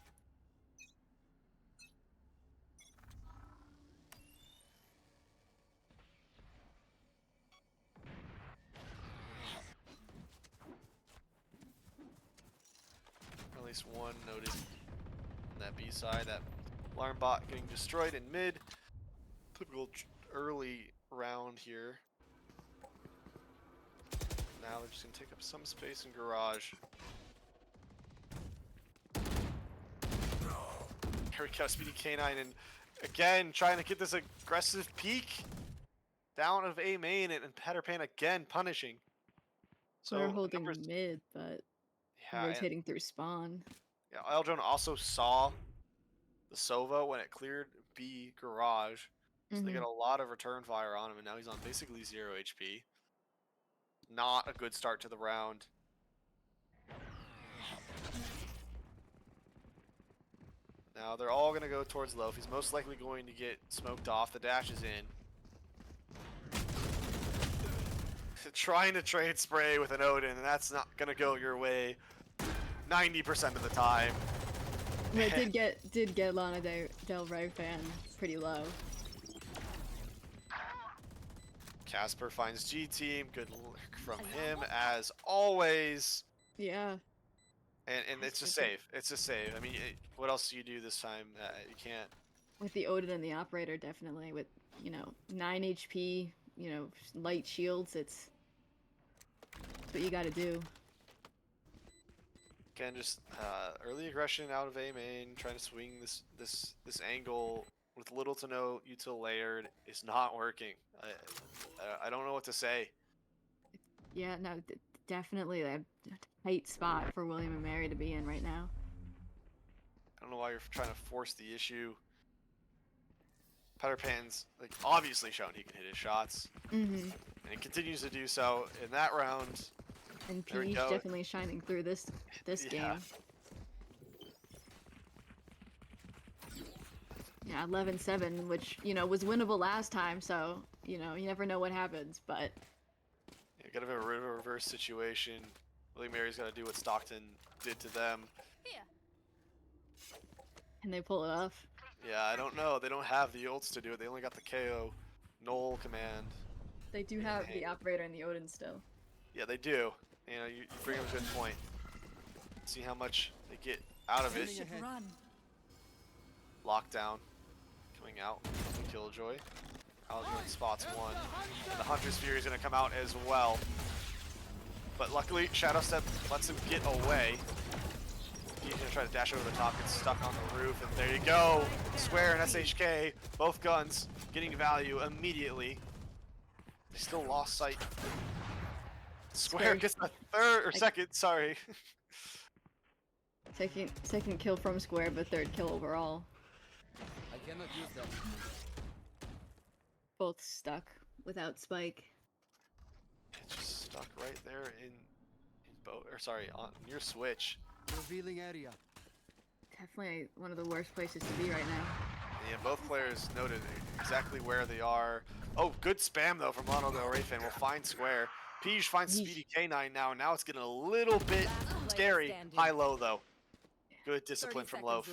At least one noted on that B side. That alarm bot getting destroyed in mid. Typical early round here. Now they're just gonna take up some space in garage. Here we go, Speedy K9, and again trying to get this aggressive peek down of A main, and Petterpan again punishing. So they're holding numbers- mid, but yeah, and- rotating through spawn. Yeah, Eldron also saw the Sova when it cleared B garage, so they Mhm. got a lot of return fire on him, and now he's on basically 0 HP. Not a good start to the round. Now they're all going to go towards Loaf. He's most likely going to get smoked off. The dash is in. Trying to trade spray with an Odin, and that's not going to go your way 90% of the time. But did get Lana Del Rey fan pretty low. Casper finds G Team. Good look from him as always. Yeah. And it's a save. It's a save. I mean, what else do you do this time? You can't. With the Odin and the operator, definitely. With, 9 HP, light shields, it's what you gotta do. Again, just early aggression out of A main, trying to swing this angle with little to no util layered is not working. I don't know what to say. Yeah, no, definitely a tight spot for William and Mary to be in right now. I don't know why you're trying to force the issue. Peter Pan's obviously shown he can hit his shots, and he continues to do so in that round. And There we Peach go. definitely shining through this Yeah. game. Yeah, 11-7, which, was winnable last time, so, you never know what happens, but... You got a bit of a reverse situation. William Mary's got to do what Stockton did to them. Can they pull it off? Yeah, I don't know. They don't have the ults to do it. They only got the KO null command. They do have the operator and the Odin still. Yeah, they do. You bring up a good point. See how much they get out of it. You should run. Lockdown coming out. Killjoy. Killjoy spots one. And the Hunter's Fury is going to come out as well. But luckily, Shadow Step lets him get away. He's going to try to dash over the top, gets stuck on the roof, and there you go! Square and SHK, both guns, getting value immediately. They still lost sight. Square gets the third, or second, sorry. Second kill from Square, but third kill overall. I cannot use that. Both stuck without Spike. It's just stuck right there on your switch. Revealing area. Definitely one of the worst places to be right now. Yeah, both players noted exactly where they are. Oh, good spam though from Lana Del Rey fan. Will find Square. Peach finds Speedy K9 now, and now it's getting a little bit scary. High-low though. Good discipline from Loaf.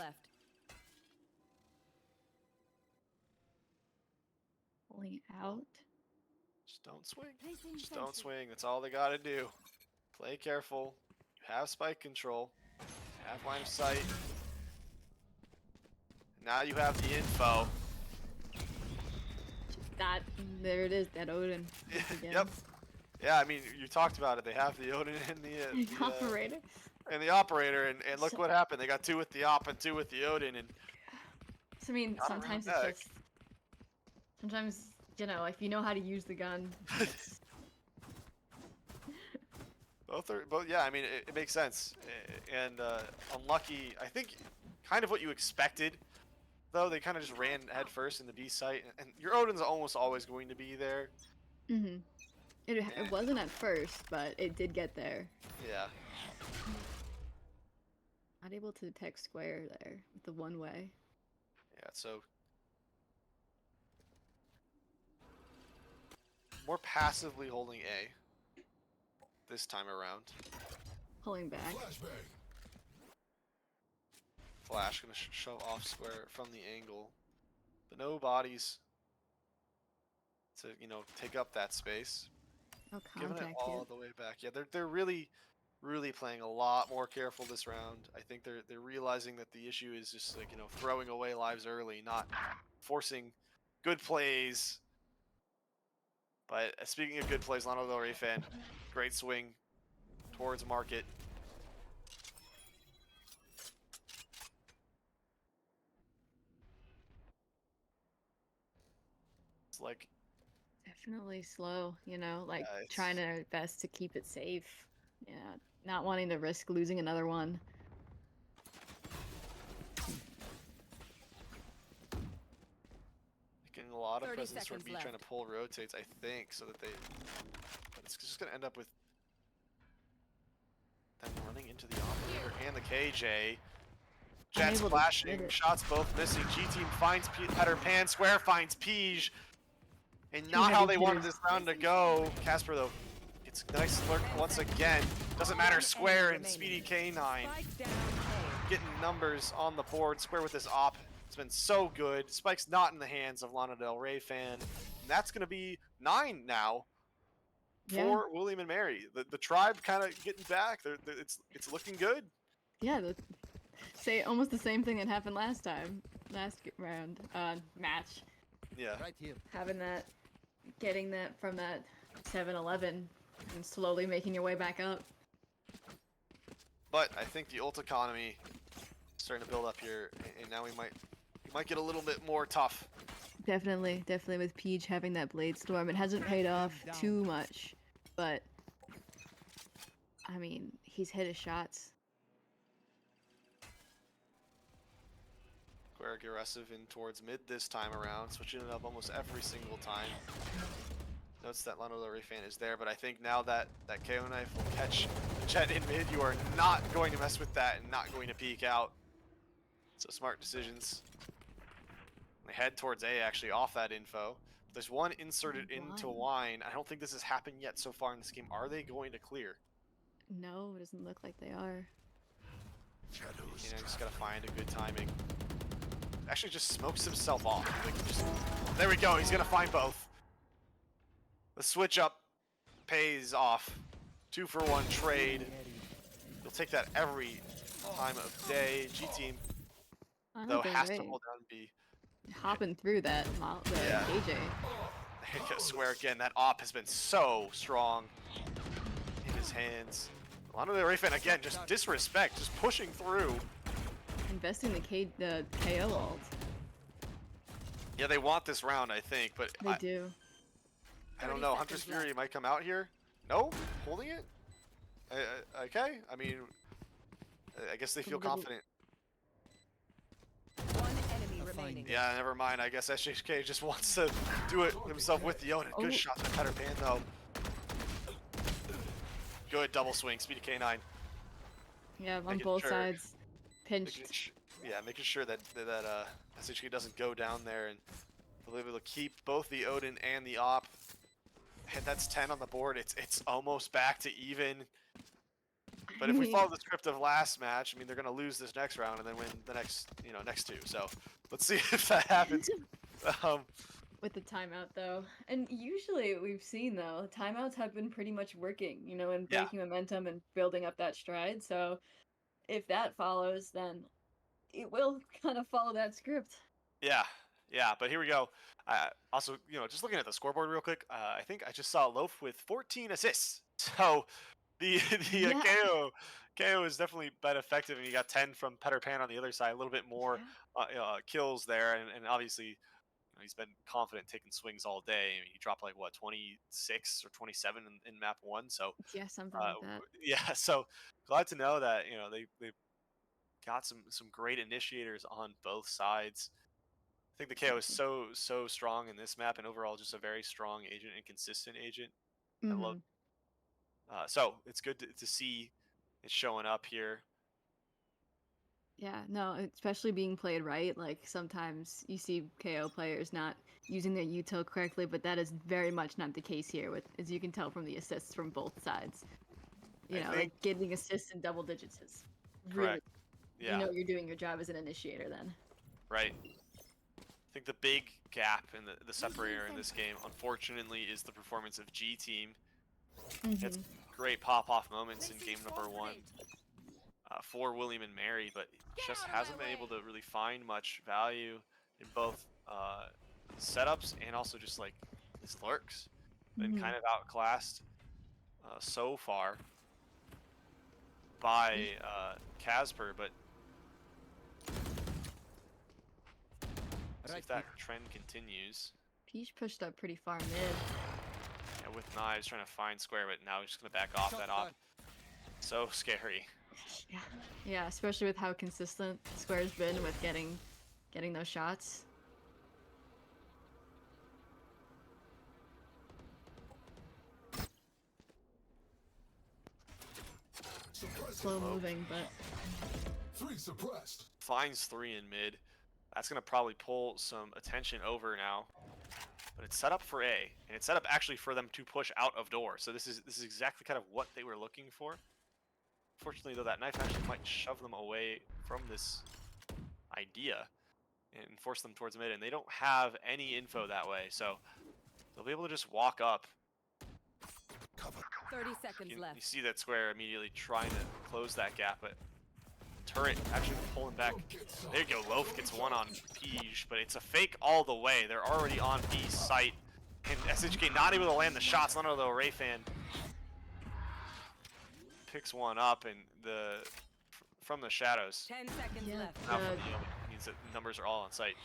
Pulling out. Just don't swing. Just don't swing. That's all they gotta do. Play careful. You have spike control. You have line of sight. Now you have the info. There it is, that Odin. Yep. Yeah, I mean, you talked about it. They have the Odin and the Operator. And the operator, and look what happened. They got 2 with the op and 2 with the Odin, and So, I mean, sometimes it's just... Sometimes, if you know how to use the gun, it's... both. Yeah, I mean, it makes sense. And unlucky, I think, kind of what you expected. Though they kind of just ran head first in the B site, and your Odin's almost always going to be there. It wasn't at first, but it did get there. Yeah. Not able to detect Square there with the one way. Yeah, so more passively holding A this time around. Pulling back. Flash gonna shove off Square from the angle, but no bodies to take up that space. No Giving it contact all yet. the way back. Yeah, they're really playing a lot more careful this round. I think they're realizing that the issue is just throwing away lives early, not forcing good plays. But speaking of good plays, Lana Del Rey fan, great swing towards market. It's Definitely slow, it's- trying their best to keep it safe. Yeah, not wanting to risk losing another one. Getting a lot of 30 presence from seconds B trying to pull rotates, I think, so that but it's just gonna end up with them running into the operator and the KJ. Jets Unable to flashing, hit it. shots both missing. G Team finds Peter Pan, Square finds Peej. And Two not how heavy they wanted hitters. this round to go. Casper, though, gets a nice lurk once again. Doesn't matter, Square and Speedy K9 Spike down A. getting numbers on the board. Square with this op. It's been so good. Spike's not in the hands of Lana Del Rey fan. And that's going to be 9 now Yeah. for William and Mary. The tribe kind of getting back. It's looking good. Yeah, say almost the same thing that happened last time, round, match. Yeah. Right here. Having that, getting that from that 7-11 and slowly making your way back up. But I think the ult economy is starting to build up here, and now we might get a little bit more tough. Definitely with Peach having that Blade Storm, it hasn't paid off too much, but I mean, he's hit his shots. Square aggressive in towards mid this time around, switching it up almost every single time. Notice that Lando Del Rey fan is there, but I think now that KO knife will catch the Jet in mid, you are not going to mess with that and not going to peek out. So smart decisions. They head towards A actually off that info. There's one inserted into Wine. I don't think this has happened yet so far in this game. Are they going to clear? No, it doesn't look like they are. You know, just gotta find a good timing. Actually just smokes himself off. Like, there we go, he's gonna find both. The switch up pays off. 2-for-1 trade. You'll take that every time of day. G team though has to hold down B. Hopping through that, Yeah. KJ. There you go, Swear again. That op has been so strong in his hands. Lando Del Rey fan again, just disrespect, just pushing through. Investing the KO ult. Yeah, they want this round, I think, but They do. I don't know. Hunter's Fury might come out here. No, holding it. Okay, I mean, I guess they feel confident. One enemy remaining. Yeah, never mind. I guess SHK just wants to do it himself with the Odin. Good shot by Peter Pan though. Good double swing, speed of K9. Yeah, on Making both sure- sides. Pinched. Making sure that SHK doesn't go down there, and they'll be able to keep both the Odin and the op. And that's 10 on the board. It's almost back to even. But if we follow the script of last match, I mean, they're going to lose this next round and then win the next two. So let's see if that happens. With the timeout though, and usually we've seen though, timeouts have been pretty much working, you know, in breaking momentum and building up that stride. So if that follows, then it will kind of follow that script. Yeah. But here we go. Also, you know, just looking at the scoreboard real quick, I think I just saw Loaf with 14 assists. So the KO has definitely been effective, and you got 10 from Peter Pan on the other side, a little bit more kills there, and obviously, you know, he's been confident taking swings all day. I mean, he dropped like what 26 or 27 in map 1, so Yeah, something like that. yeah. So glad to know that, you know, they got some great initiators on both sides. I think the KO is so strong in this map, and overall just a very strong agent and consistent agent. I love. So it's good to see it showing up here. Yeah, no, especially being played right. Like sometimes you see KO players not using their util correctly, but that is very much not the case here. With, as you can tell from the assists from both sides, you know, like getting assists in double digits is really, Correct. Yeah. you know, you're doing your job as an initiator then. Right. I think the big gap in the separator in this game, unfortunately, is the performance of G Team. It's great pop-off moments in game number 1 for William and Mary, but just hasn't been able to really find much value in both setups and also just like his lurks. Been kind of outclassed so far by Casper, but see if that trend continues. Peach pushed up pretty far mid. Yeah, with Knives trying to find Square, but now he's just gonna back off that op. So scary. Yeah, especially with how consistent Square's been with getting those shots. Slow moving, but 3 suppressed. Finds 3 in mid. That's gonna probably pull some attention over now. But it's set up for A, and it's set up actually for them to push out of door. So this is exactly kind of what they were looking for. Fortunately, though, that knife actually might shove them away from this idea and force them towards mid, and they don't have any info that way. So they'll be able to just walk up. 30 seconds You left. see that Square immediately trying to close that gap, but Turret actually pulling back. There you go, Loaf gets one on Peach, but it's a fake all the way. They're already on B's site, and SHK not able to land the shots. None of the Ray fan picks one up, and from the shadows. 10 seconds Yeah. left. Not from the means that numbers are all on site.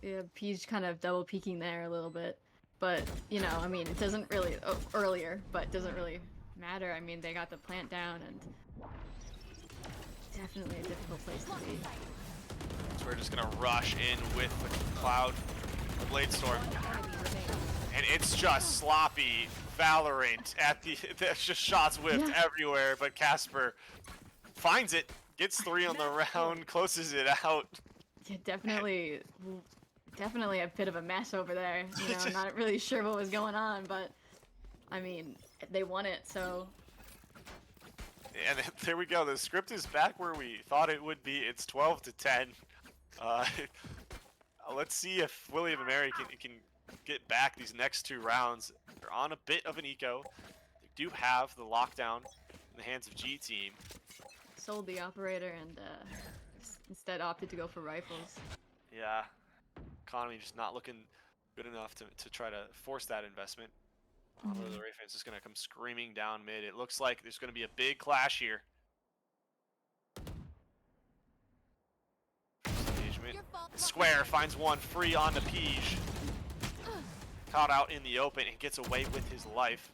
Yeah, Peach kind of double peeking there a little bit. But, you know, I mean, it doesn't really, earlier, but it doesn't really matter. I mean, they got the plant down, and definitely a difficult place to be. So we're just gonna rush in with the Cloud, the Blade Storm, and it's just sloppy Valorant at the, that's just shots whipped everywhere, but Casper finds it, gets 3 on the round, closes it out. Yeah, definitely a bit of a mess over there. You know, not really sure what was going on, but I mean, they won it, so. And there we go. The script is back where we thought it would be. It's 12-10. Let's see if William and Mary can get back these next 2 rounds. They're on a bit of an eco. They do have the lockdown in the hands of G Team. Sold the operator and instead opted to go for rifles. Yeah, economy just not looking good enough to try to force that investment. The Ray fans just gonna come screaming down mid. It looks like there's gonna be a big clash here. Engagement. Square finds one free on the Peach. Caught out in the open and gets away with his life.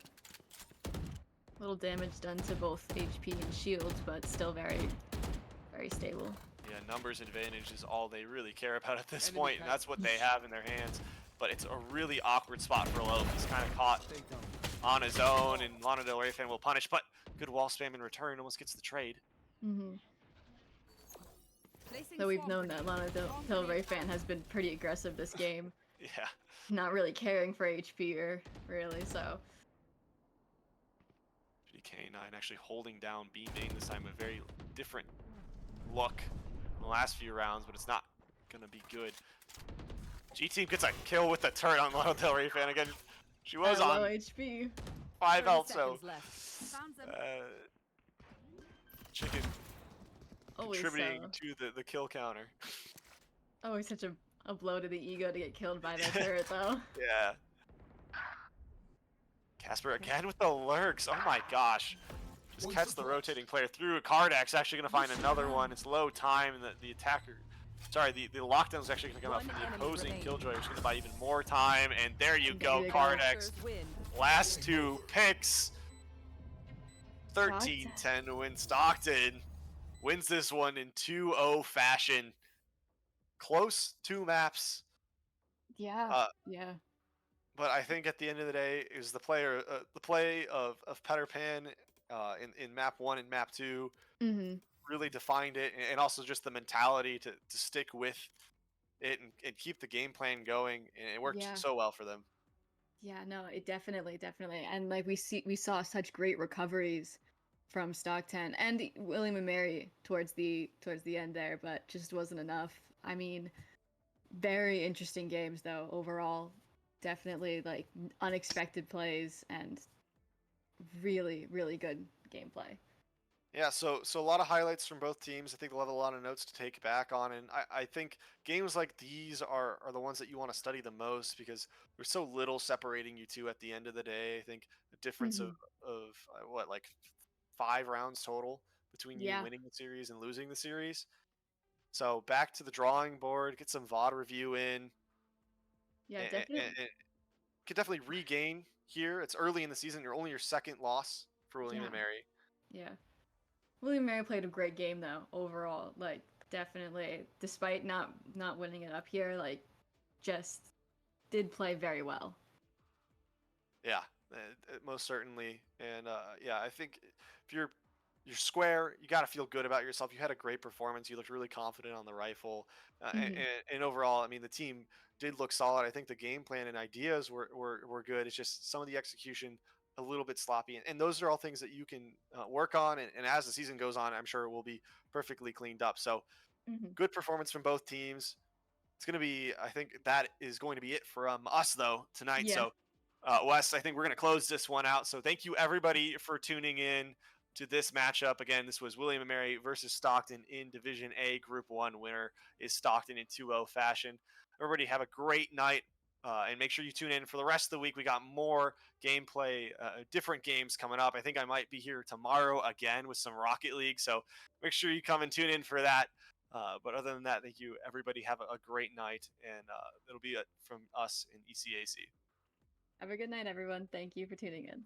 Little damage done to both HP and shields, but still very, very stable. Yeah, numbers advantage is all they really care about at this point, and that's what they have in their hands. But it's a really awkward spot for Loaf. He's kind of caught on his own, and Lana Del Rey fan will punish, but good wall spam in return, almost gets the trade. So we've known that Lana Del Rey fan has been pretty aggressive this game. Yeah. Not really caring for HP or really, so. GK9 actually holding down B main this time, a very different look in the last few rounds, but it's not gonna be good. G Team gets a kill with the turret on Lana Del Rey fan again. She was on low HP. 5 health, so Found them. Chicken Always contributing so. to the kill counter. Always such a blow to the ego to get killed by that turret, though. Yeah. Casper again with the lurks. Oh my gosh. Just catch the rotating player through. Kardax actually going to find another one. It's low time, and the attacker. Sorry, the lockdown is actually going to come out from the opposing Killjoy, who's going to buy even more time. And there you go, Kardax. Last 2 picks. 13-10 to win. Stockton wins this one in 2-0 fashion. Close 2 maps. Yeah. Yeah. But I think at the end of the day, it was the play of Peter Pan in map 1 and map 2 really defined it, and also just the mentality to stick with it and keep the game plan going, and it worked so well for them. Yeah, no, it definitely, and like we saw such great recoveries from Stockton and William and Mary towards the end there, but just wasn't enough. I mean, very interesting games though overall. Definitely like unexpected plays and really, really good gameplay. Yeah, so a lot of highlights from both teams. I think they'll have a lot of notes to take back on, and I think games like these are the ones that you want to study the most because there's so little separating you two at the end of the day. I think a difference of what, like 5 rounds total between you winning the series and losing the series. So back to the drawing board, get some VOD review in. Yeah, definitely. And could definitely regain here. It's early in the season. You're only your 2nd loss for William and Mary. Yeah. William and Mary played a great game though, overall. Like definitely, despite not winning it up here, like just did play very well. Yeah, most certainly. And yeah, I think if you're Square, you got to feel good about yourself. You had a great performance. You looked really confident on the rifle. And overall, I mean, the team did look solid. I think the game plan and ideas were good. It's just some of the execution a little bit sloppy. And those are all things that you can work on. And as the season goes on, I'm sure it will be perfectly cleaned up. So good performance from both teams. it's going to be, I think that is going to be it from us though tonight. Yeah. So, Wes, I think we're going to close this one out. So thank you everybody for tuning in to this matchup. Again, this was William and Mary versus Stockton in Division A. Group 1 winner is Stockton in 2-0 fashion. Everybody have a great night. And make sure you tune in for the rest of the week. We got more gameplay, different games coming up. I think I might be here tomorrow again with some Rocket League. So make sure you come and tune in for that. But other than that, thank you, everybody. Have a great night. And it'll be it from us in ECAC. Have a good night, everyone. Thank you for tuning in.